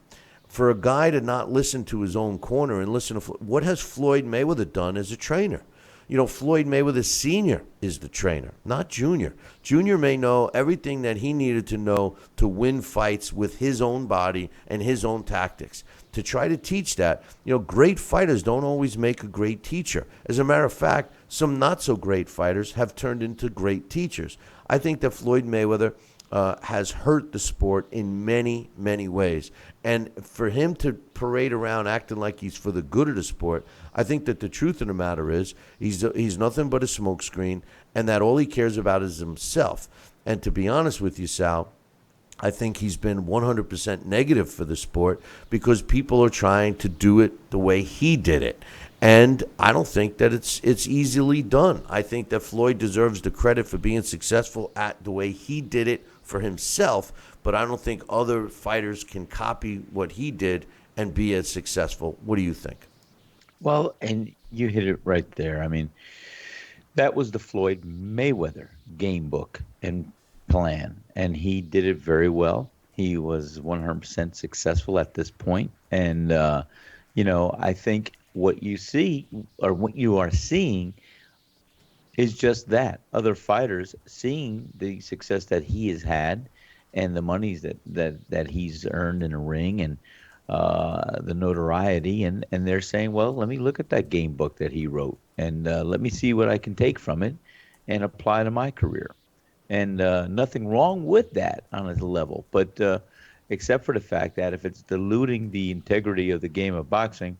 For a guy to not listen to his own corner and listen to what has Floyd Mayweather done as a trainer? You know, Floyd Mayweather Sr. is the trainer, not Junior. Junior may know everything that he needed to know to win fights with his own body and his own tactics. To try to teach that, you know, great fighters don't always make a great teacher. As a matter of fact, some not-so-great fighters have turned into great teachers. I think that Floyd Mayweather has hurt the sport in many, many ways. And for him to parade around acting like he's for the good of the sport, I think that the truth of the matter is he's nothing but a smokescreen, and that all he cares about is himself. And to be honest with you, Sal, I think he's been 100% negative for the sport because people are trying to do it the way he did it. And I don't think that it's easily done. I think that Floyd deserves the credit for being successful at the way he did it for himself, but I don't think other fighters can copy what he did and be as successful. What do you think? Well, and you hit it right there. I mean, that was the Floyd Mayweather game book and plan, and he did it very well. He was 100% successful at this point, and I think what you see or what you are seeing is just that other fighters seeing the success that he has had and the monies that he's earned in a ring and the notoriety, and they're saying, well, let me look at that game book that he wrote and let me see what I can take from it and apply to my career. And nothing wrong with that on a level, but except for the fact that if it's diluting the integrity of the game of boxing,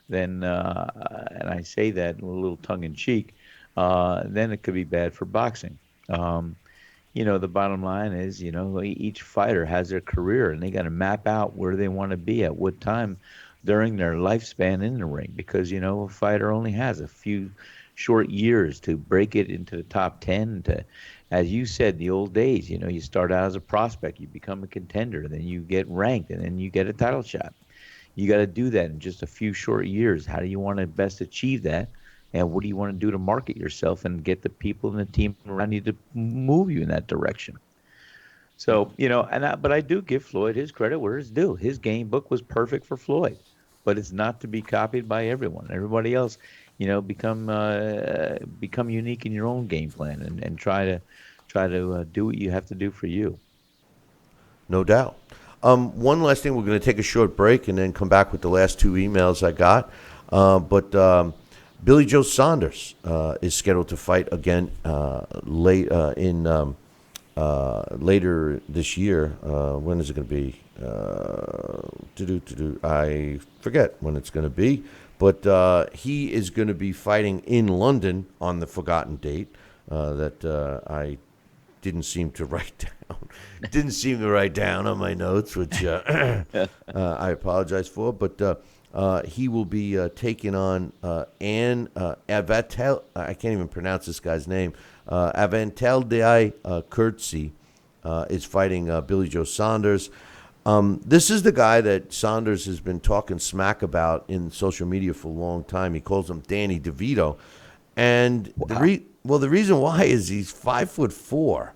then, and I say that with a little tongue-in-cheek, then it could be bad for boxing. The bottom line is, each fighter has their career, and they got to map out where they want to be at what time during their lifespan in the ring, because, a fighter only has a few short years to break it into the top 10 to, as you said, the old days, you start out as a prospect, you become a contender, then you get ranked, and then you get a title shot. You got to do that in just a few short years. How do you want to best achieve that? And what do you want to do to market yourself and get the people in the team around you to move you in that direction? So, but I do give Floyd his credit where it's due. His game book was perfect for Floyd, but it's not to be copied by everyone. Everybody else, become unique in your own game plan and try to do what you have to do for you. No doubt. One last thing, we're going to take a short break and then come back with the last two emails I got. But Billy Joe Saunders is scheduled to fight again later this year. When is it going to be? I forget when it's going to be. But he is going to be fighting in London on the forgotten date that I didn't seem to write down on my notes, which I apologize for. But he will be taking on Avatel. I can't even pronounce this guy's name. Avantaldei Kurtzi is fighting Billy Joe Saunders. This is the guy that Saunders has been talking smack about in social media for a long time. He calls him Danny DeVito. And wow. The reason why is he's 5'4",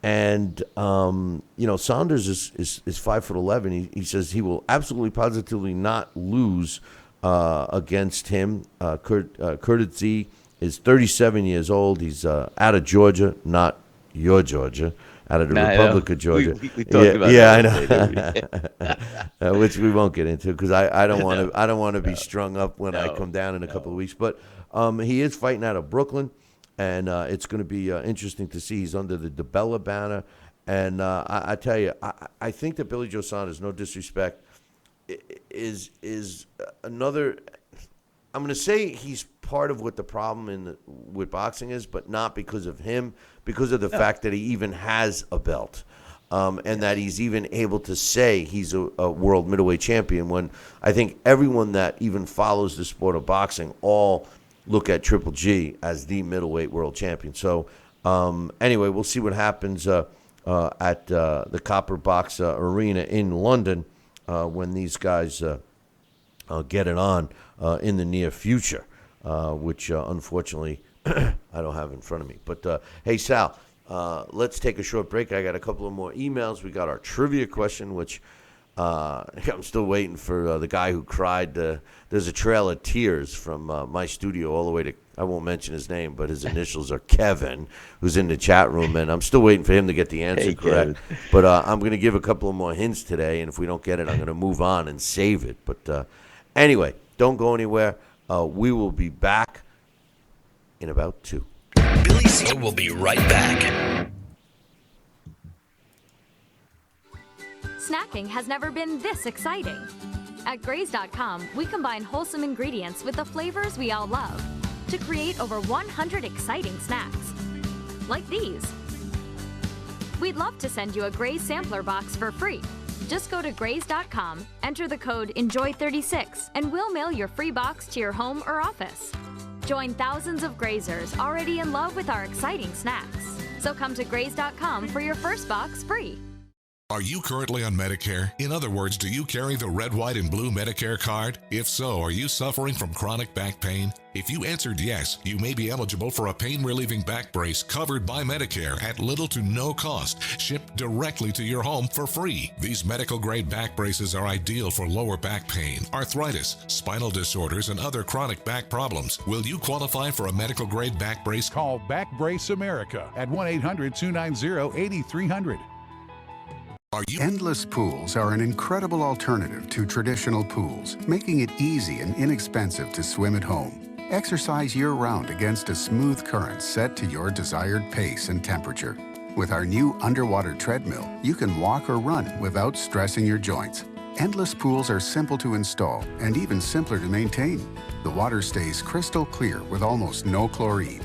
and Saunders is 5'11". He says he will absolutely positively not lose against him. Kurtzi is 37 years old. He's out of Georgia, not your Georgia, out of the Republic of Georgia. We talked about that. I know. Which we won't get into because I don't want to be strung up when I come down in a couple of weeks. But he is fighting out of Brooklyn. And it's going to be interesting to see. He's under the DeBella banner. And I tell you, I think that Billy Joe Saunders, no disrespect, is another – I'm going to say he's part of what the problem with boxing is, but not because of him, because of the fact that he even has a belt. And that he's even able to say he's a world middleweight champion when I think everyone that even follows the sport of boxing all – look at Triple G as the middleweight world champion. So anyway, we'll see what happens at the Copper Box Arena in London when these guys get it on in the near future, which unfortunately I don't have in front of me. But hey, Sal, let's take a short break. I got a couple of more emails. We got our trivia question, which I'm still waiting for the guy who cried. There's a trail of tears from my studio all the way to, I won't mention his name, but his initials are Kevin, who's in the chat room, and I'm still waiting for him to get the answer correct. Kevin. But I'm going to give a couple of more hints today, and if we don't get it, I'm going to move on and save it. But anyway, don't go anywhere. We will be back in about 2. Billy C will be right back. Snacking has never been this exciting. At Graze.com, we combine wholesome ingredients with the flavors we all love to create over 100 exciting snacks. Like these. We'd love to send you a Graze sampler box for free. Just go to Graze.com, enter the code ENJOY36, and we'll mail your free box to your home or office. Join thousands of Grazers already in love with our exciting snacks. So come to Graze.com for your first box free. Are you currently on Medicare? In other words, do you carry the red, white, and blue Medicare card? If so, are you suffering from chronic back pain? If you answered yes, you may be eligible for a pain-relieving back brace covered by Medicare at little to no cost, shipped directly to your home for free. These medical-grade back braces are ideal for lower back pain, arthritis, spinal disorders, and other chronic back problems. Will you qualify for a medical-grade back brace? Call Back Brace America at 1-800-290-8300. Endless pools are an incredible alternative to traditional pools, making it easy and inexpensive to swim at home. Exercise year-round against a smooth current set to your desired pace and temperature. With our new underwater treadmill, you can walk or run without stressing your joints. Endless pools are simple to install and even simpler to maintain. The water stays crystal clear with almost no chlorine.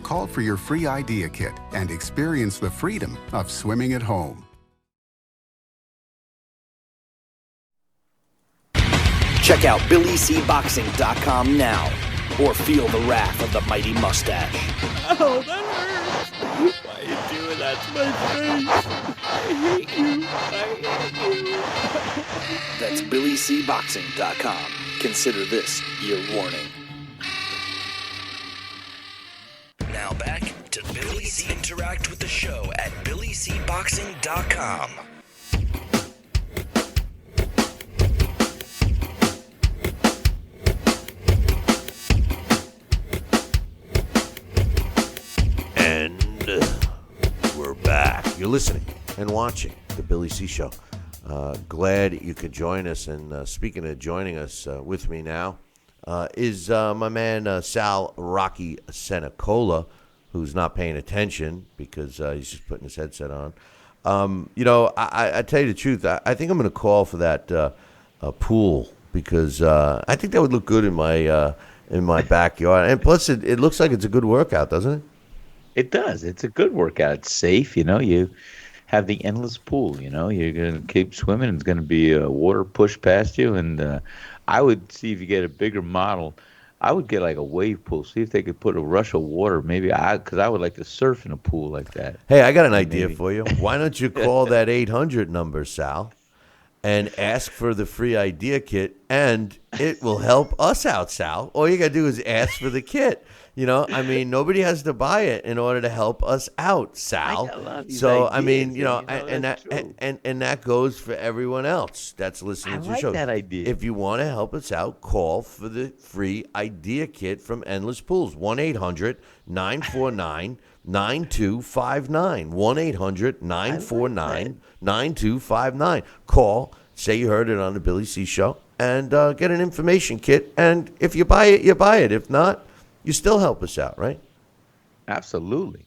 Call for your free idea kit and experience the freedom of swimming at home. Check out BillyCBoxing.com now, or feel the wrath of the mighty mustache. Oh, that hurts. Why are you doing that to my face? I hate you. I hate you. That's BillyCBoxing.com. Consider this your warning. Now back to Billy C. Interact with the show at BillyCBoxing.com. And we're back. You're listening and watching the Billy C. Show. Glad you could join us. And speaking of joining us with me now is my man Sal Rocky Senecola, who's not paying attention because he's just putting his headset on. I tell you the truth, I think I'm going to call for that pool because I think that would look good in my backyard. And plus, it looks like it's a good workout, doesn't it? It does. It's a good workout. It's safe. You have the endless pool. You're going to keep swimming. It's going to be water pushed past you. And I would see if you get a bigger model. I would get like a wave pool. See if they could put a rush of water. Maybe because I would like to surf in a pool like that. Hey, I got an idea for you. Why don't you call that 800 number, Sal, and ask for the free idea kit, and it will help us out, Sal. All you got to do is ask for the kit. Nobody has to buy it in order to help us out, Sal. I love these so, ideas, and that goes for everyone else that's listening to the show. I like that idea. If you want to help us out, call for the free idea kit from Endless Pools. 1-800-949-9259. 1-800-949-9259. Call, say you heard it on the Billy C. Show, and get an information kit. And if you buy it, you buy it. If not, you still help us out, right? Absolutely.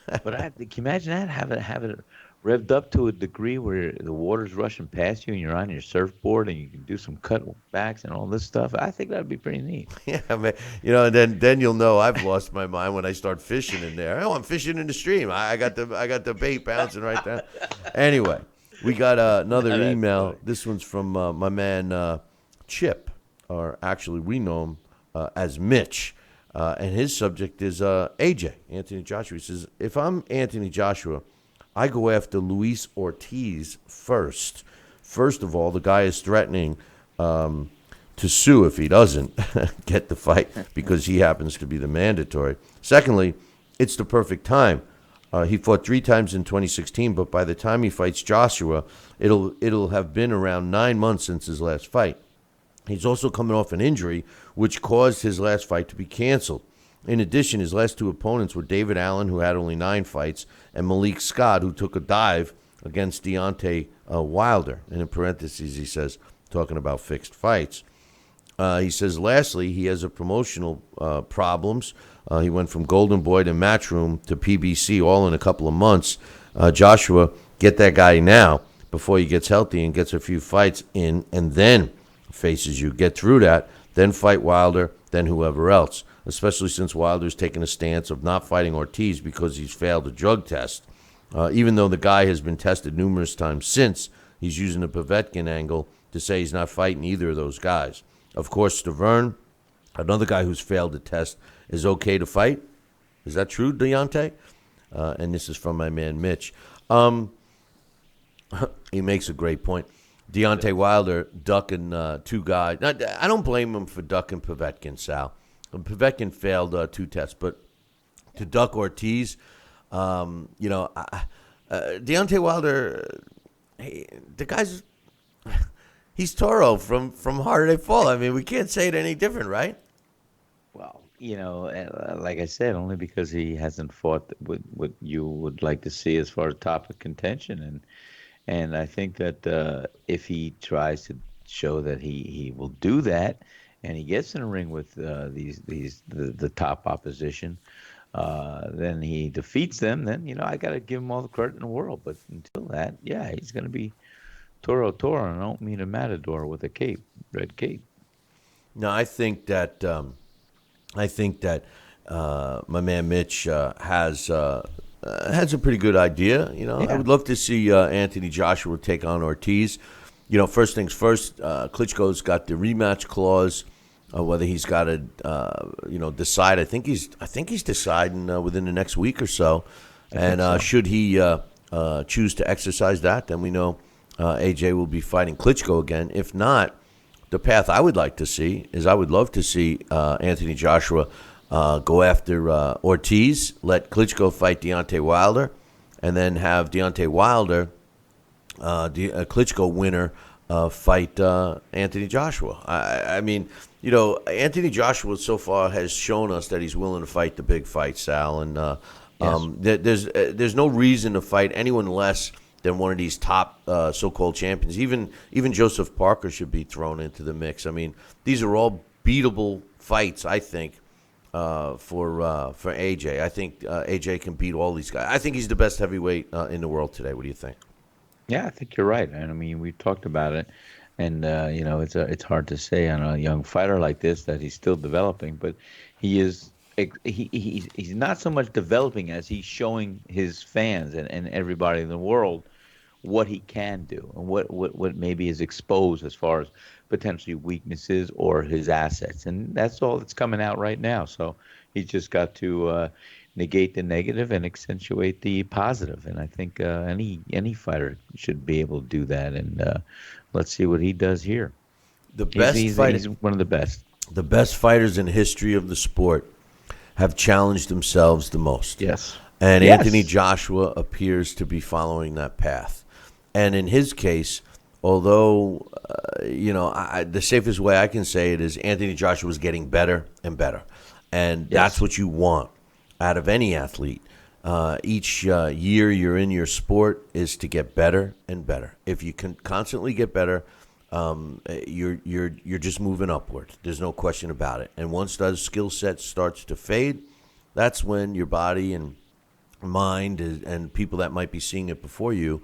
But can you imagine that? Have it revved up to a degree where the water's rushing past you and you're on your surfboard and you can do some cutbacks and all this stuff. I think that'd be pretty neat. Yeah, man. And then you'll know I've lost my mind when I start fishing in there. Oh, I'm fishing in the stream. I got the bait bouncing right there. Anyway, we got another email. Funny. This one's from my man Chip, or actually we know him as Mitch. And his subject is AJ, Anthony Joshua. He says, if I'm Anthony Joshua, I go after Luis Ortiz first. First of all, the guy is threatening to sue if he doesn't get the fight because he happens to be the mandatory. Secondly, it's the perfect time. He fought 3 times in 2016, but by the time he fights Joshua, it'll have been around 9 months since his last fight. He's also coming off an injury, which caused his last fight to be canceled. In addition, his last 2 opponents were David Allen, who had only 9 fights, and Malik Scott, who took a dive against Deontay Wilder. And in parentheses, he says, talking about fixed fights. He says, lastly, he has a promotional problems. He went from Golden Boy to Matchroom to PBC all in a couple of months. Joshua, get that guy now before he gets healthy and gets a few fights in, and then faces you. Get through that, then fight Wilder, then whoever else, especially since Wilder's taken a stance of not fighting Ortiz because he's failed a drug test. Even though the guy has been tested numerous times since, he's using the Povetkin angle to say he's not fighting either of those guys. Of course, Stavern, another guy who's failed the test, is okay to fight. Is that true, Deontay? And this is from my man Mitch. He makes a great point. Deontay Wilder ducking 2 guys. Now, I don't blame him for ducking Povetkin, Sal. Povetkin failed 2 tests, but to duck Ortiz, Deontay Wilder, the guy's... He's Toro from Harder They Fall. I mean, we can't say it any different, right? Well, like I said, only because he hasn't fought what you would like to see as far as top of contention. And I think that if he tries to show that he will do that, and he gets in a ring with the top opposition, then he defeats them. Then I got to give him all the credit in the world. But until that, yeah, he's going to be Toro, and I don't mean a matador with a cape, red cape. No, I think that my man Mitch has a pretty good idea. I would love to see Anthony Joshua take on Ortiz. First things first, Klitschko's got the rematch clause. Whether he's got to decide, I think he's deciding within the next week or so. And should he choose to exercise that, then we know AJ will be fighting Klitschko again. If not, the path I would like to see is I would love to see Anthony Joshua go after Ortiz, let Klitschko fight Deontay Wilder, and then have Deontay Wilder, Klitschko winner, fight Anthony Joshua. I mean, Anthony Joshua so far has shown us that he's willing to fight the big fight, Sal, and there's no reason to fight anyone less than one of these top so-called champions. Even Joseph Parker should be thrown into the mix. I mean, these are all beatable fights, I think, for AJ. I think AJ can beat all these guys. I think he's the best heavyweight in the world today. What do you think? Yeah, I think you're right. And I mean, we've talked about it, and it's hard to say on a young fighter like this that he's still developing, but he is. He's not so much developing as he's showing his fans and everybody in the world what he can do and what maybe is exposed as far as potentially weaknesses or his assets. And that's all that's coming out right now. So he's just got to negate the negative and accentuate the positive. And I think any fighter should be able to do that. And let's see what he does here. He's one of the best. The best fighters in history of the sport have challenged themselves the most. Yes. And Anthony Joshua appears to be following that path. And in his case, although, the safest way I can say it is Anthony Joshua is getting better and better. And that's what you want out of any athlete. Each year you're in your sport is to get better and better. If you can constantly get better, you're just moving upward. There's no question about it. And once that skill set starts to fade, that's when your body and mind and people that might be seeing it before you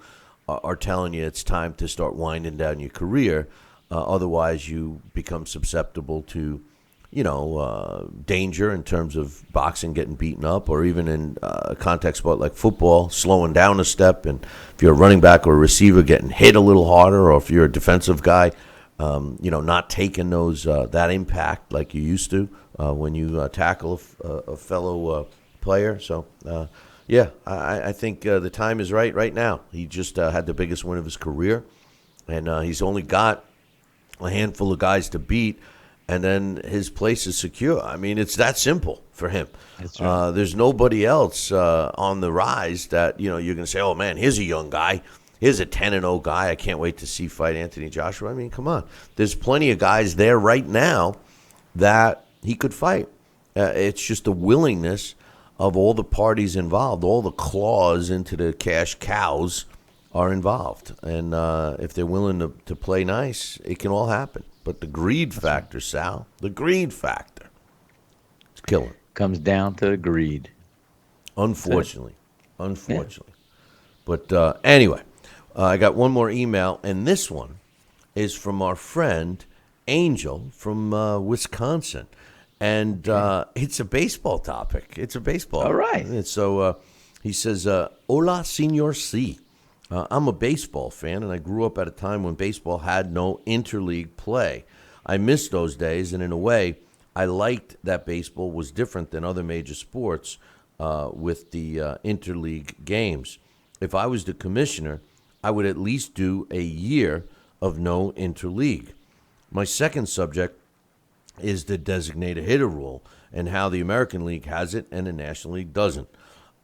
are telling you it's time to start winding down your career. Otherwise, you become susceptible to, danger in terms of boxing getting beaten up, or even in a contact sport like football, slowing down a step. And if you're a running back or a receiver, getting hit a little harder, or if you're a defensive guy, not taking those that impact like you used to when you tackle a fellow player. So Yeah, I think the time is right now. He just had the biggest win of his career, and he's only got a handful of guys to beat, and then his place is secure. I mean, it's that simple for him. That's right. There's nobody else on the rise that you're going to say, oh, man, here's a young guy. Here's a 10-0 guy. I can't wait to see fight Anthony Joshua. I mean, come on. There's plenty of guys there right now that he could fight. It's just the willingness of all the parties involved. All the claws into the cash cows are involved. And if they're willing to play nice, it can all happen. But the greed factor, Sal, the greed factor, it's killing. Comes down to greed. Unfortunately. But anyway, I got one more email, and this one is from our friend Angel from Wisconsin. And it's a baseball topic. It's a baseball. All right. And so he says, Hola, Senor C. I'm a baseball fan, and I grew up at a time when baseball had no interleague play. I miss those days, and in a way, I liked that baseball was different than other major sports with the interleague games. If I was the commissioner, I would at least do a year of no interleague. My second subject is the designated hitter rule and how the American League has it and the National League doesn't.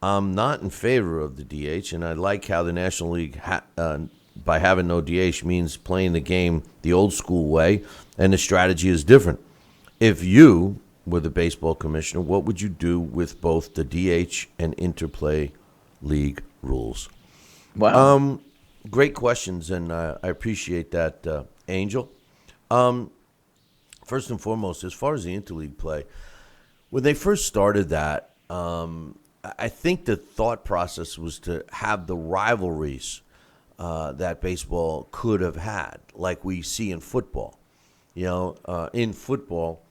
I'm not in favor of the DH, and I like how the National League, by having no DH, means playing the game the old school way, and the strategy is different. If you were the baseball commissioner, what would you do with both the DH and interplay league rules? Wow. Great questions, and I appreciate that, Angel. First and foremost, as far as the interleague play, when they first started that, I think the thought process was to have the rivalries that baseball could have had, like we see in football. In football,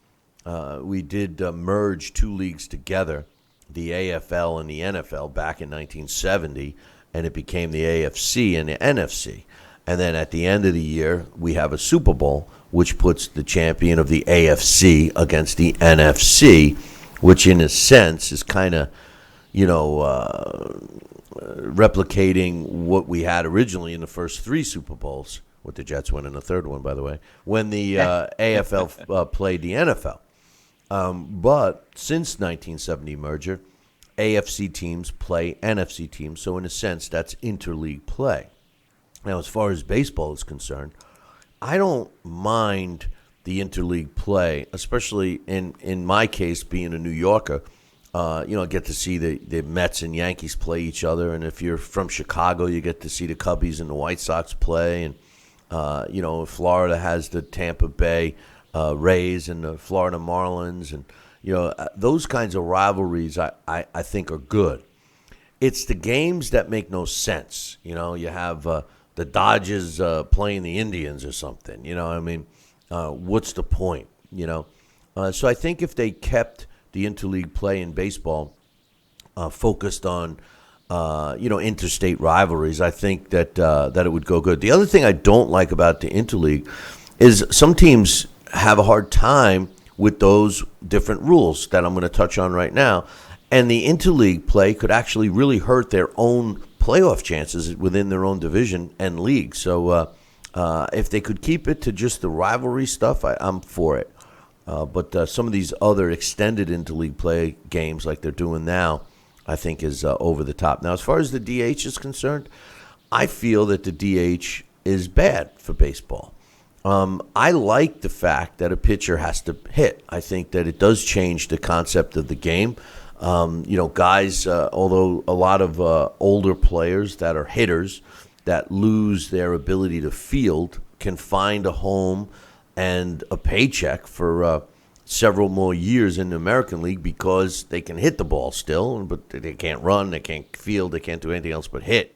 we did merge two leagues together, the AFL and the NFL, back in 1970, and it became the AFC and the NFC. And then at the end of the year, we have a Super Bowl, which puts the champion of the AFC against the NFC, which in a sense is kind of, replicating what we had originally in the first three Super Bowls, with the Jets winning the third one, by the way, when the AFL played the NFL. But since 1970 merger, AFC teams play NFC teams, so in a sense, that's interleague play. Now, as far as baseball is concerned, I don't mind the interleague play, especially in my case, being a New Yorker. I get to see the Mets and Yankees play each other, and if you're from Chicago, you get to see the Cubbies and the White Sox play, and Florida has the Tampa Bay Rays and the Florida Marlins, and those kinds of rivalries I think are good. It's the games that make no sense. You have the Dodgers playing the Indians or something. What's the point? So I think if they kept the interleague play in baseball focused on interstate rivalries, I think that it would go good. The other thing I don't like about the interleague is some teams have a hard time with those different rules that I'm going to touch on right now, and the interleague play could actually really hurt their own playoff chances within their own division and league. So if they could keep it to just the rivalry stuff, I'm for it. But some of these other extended interleague play games like they're doing now, I think is over the top. Now, as far as the DH is concerned, I feel that the DH is bad for baseball. I like the fact that a pitcher has to hit. I think that it does change the concept of the game. Guys, although a lot of older players that are hitters that lose their ability to field can find a home and a paycheck for several more years in the American League because they can hit the ball still, but they can't run, they can't field, they can't do anything else but hit.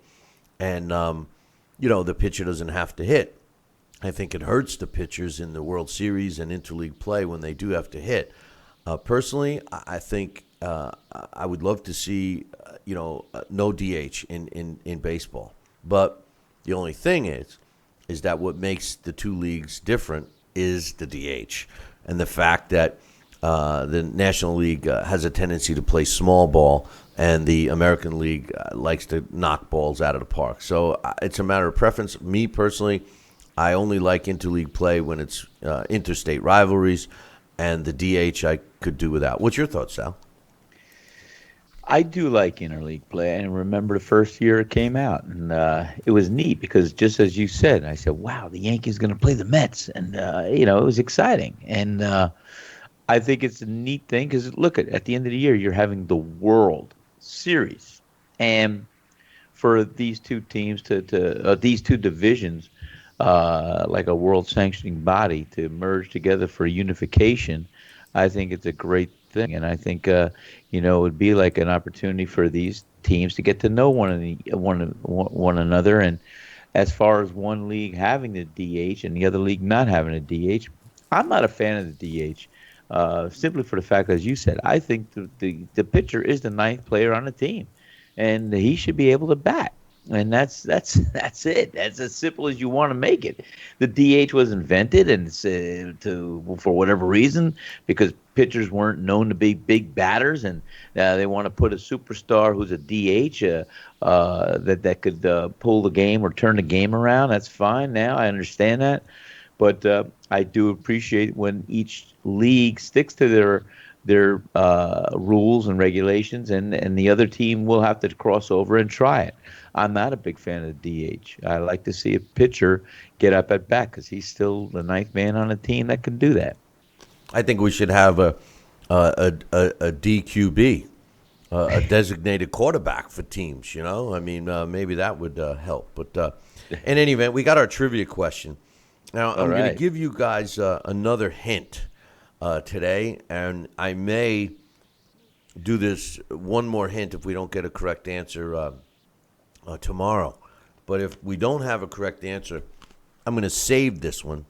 And, the pitcher doesn't have to hit. I think it hurts the pitchers in the World Series and interleague play when they do have to hit. Personally, I think I would love to see, no DH in baseball. But the only thing is that what makes the two leagues different is the DH. And the fact that the National League has a tendency to play small ball and the American League likes to knock balls out of the park. So it's a matter of preference. Me personally, I only like interleague play when it's interstate rivalries, and the DH I could do without. What's your thoughts, Sal? I do like interleague play, and remember the first year it came out, and it was neat because just as you said, I said, "Wow, the Yankees going to play the Mets," and it was exciting, and I think it's a neat thing because look at the end of the year, you're having the World Series, and for these two teams to these two divisions, like a world sanctioning body to merge together for unification, I think it's a great thing, and I think it would be like an opportunity for these teams to get to know one another. And as far as one league having the DH and the other league not having a DH, I'm not a fan of the DH. Simply for the fact, as you said, I think the pitcher is the ninth player on the team, and he should be able to bat. And that's it. That's as simple as you want to make it. The DH was invented, and for whatever reason, because pitchers weren't known to be big batters, and they want to put a superstar who's a DH that could pull the game or turn the game around. That's fine. Now I understand that, but I do appreciate when each league sticks to their rules and regulations, and the other team will have to cross over and try it. I'm not a big fan of the DH. I like to see a pitcher get up at bat because he's still the ninth man on a team that can do that. I think we should have a DQB, a designated quarterback for teams. I mean, maybe that would help. But in any event, we got our trivia question. Now, I'm going to give you guys another hint today, and I may do this one more hint if we don't get a correct answer tomorrow. But if we don't have a correct answer, I'm going to save this one.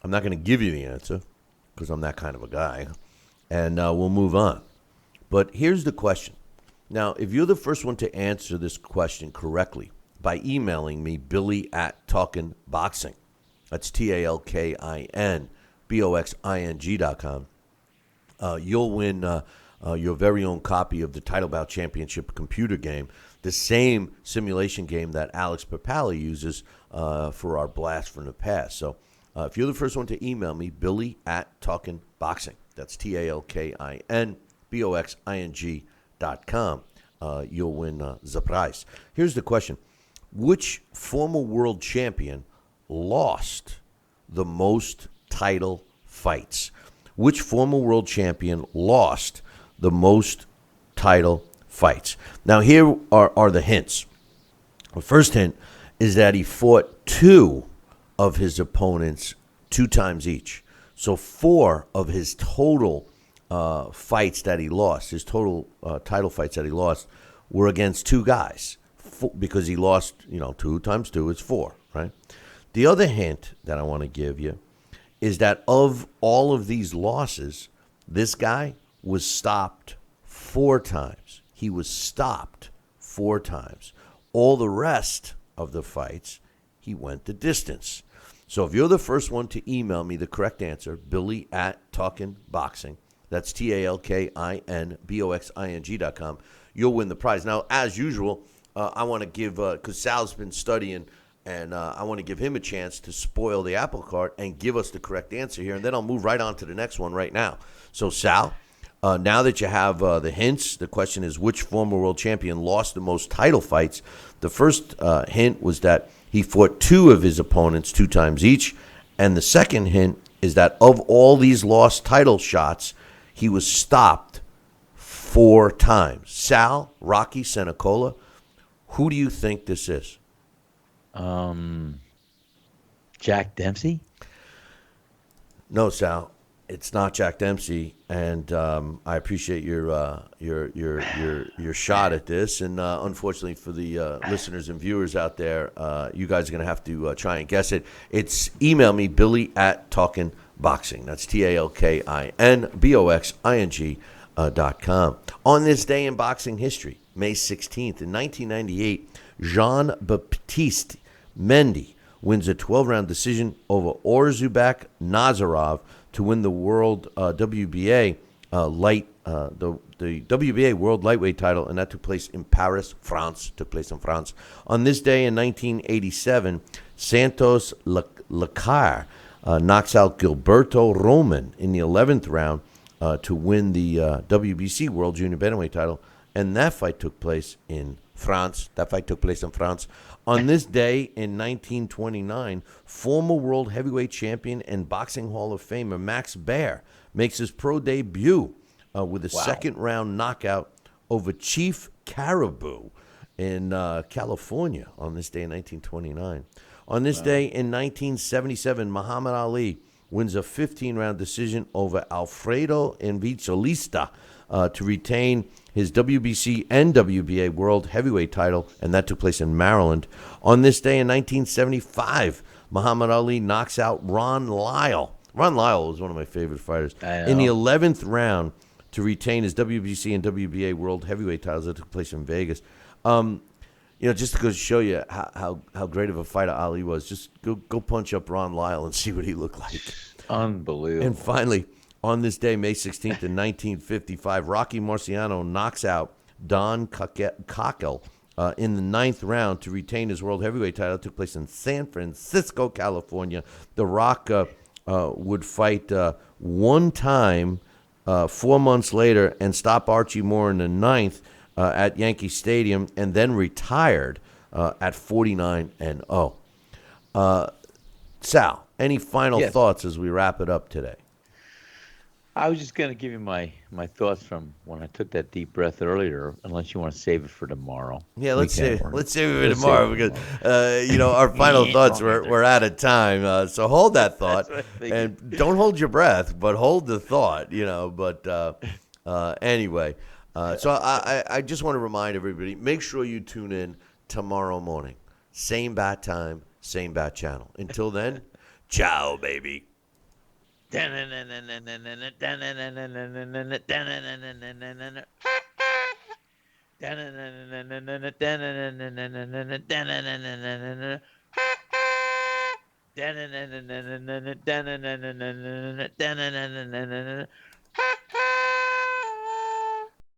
I'm not going to give you the answer because I'm that kind of a guy, and we'll move on. But here's the question. Now, if you're the first one to answer this question correctly by emailing me, Billy@TalkinBoxing, that's TalkinBoxing.com, you'll win your very own copy of the Title Bout Championship computer game, the same simulation game that Alex Papali uses for our Blast from the Past. So if you're the first one to email me, Billy@TalkinBoxing, that's TalkinBoxing.com, you'll win the prize. Here's the question. Which former world champion lost the most title fights? Which former world champion lost the most title fights? Now, here are the hints. The first hint is that he fought two of his opponents 2 times each. So 4 of his total fights that he lost, his total title fights that he lost, were against 2 guys. Because he lost, 2 times 2 is 4, right? The other hint that I want to give you is that of all of these losses, this guy was stopped 4 times. He was stopped 4 times. All the rest of the fights, he went the distance. So if you're the first one to email me the correct answer, Billy@TalkinBoxing, that's TalkinBoxing.com, you'll win the prize. Now, as usual, I want to give, because Sal's been studying, and I want to give him a chance to spoil the apple cart and give us the correct answer here, and then I'll move right on to the next one right now. So, Sal, now that you have the hints, the question is which former world champion lost the most title fights? The first hint was that he fought 2 of his opponents 2 times each, and the second hint is that of all these lost title shots, he was stopped 4 times. Sal, Rocky Senecola, who do you think this is? Jack Dempsey? No, Sal, it's not Jack Dempsey, and I appreciate your shot at this. And unfortunately for the listeners and viewers out there, you guys are going to have to try and guess it. It's email me, Billy@TalkinBoxing. That's TalkinBoxing.com. On this day in boxing history, May 16th, in 1998, Jean-Baptiste Mendy wins a 12-round decision over Orzubak Nazarov to win the World WBA light the WBA World Lightweight title, and that took place in Paris, France. On this day in 1987, Santos Lacar knocks out Gilberto Roman in the 11th round to win the WBC World Junior Bantamweight title, and that fight took place in France. On this day in 1929, former World Heavyweight Champion and Boxing Hall of Famer Max Baer makes his pro debut with a second-round knockout over Chief Caribou in California on this day in 1929. On this day in 1977, Muhammad Ali wins a 15-round decision over Alfredo Inviciosolista to retain his WBC and WBA World Heavyweight title, and that took place in Maryland. On this day in 1975, Muhammad Ali knocks out Ron Lyle. Ron Lyle was one of my favorite fighters. In the 11th round to retain his WBC and WBA World Heavyweight titles that took place in Vegas. Just to go show you how great of a fighter Ali was, just go punch up Ron Lyle and see what he looked like. Unbelievable. And finally, on this day, May 16th in 1955, Rocky Marciano knocks out Don Cockle in the 9th round to retain his World Heavyweight title. It took place in San Francisco, California. The Rock would fight one time 4 months later and stop Archie Moore in the 9th at Yankee Stadium, and then retired at 49-0. Sal, any final thoughts as we wrap it up today? I was just going to give you my thoughts from when I took that deep breath earlier, unless you want to save it for tomorrow. Yeah, let's save it for tomorrow because, our final thoughts, we're out of time. So hold that thought. And don't hold your breath, but hold the thought, anyway. So I just want to remind everybody, make sure you tune in tomorrow morning. Same bat time, same bat channel. Until then, ciao, baby.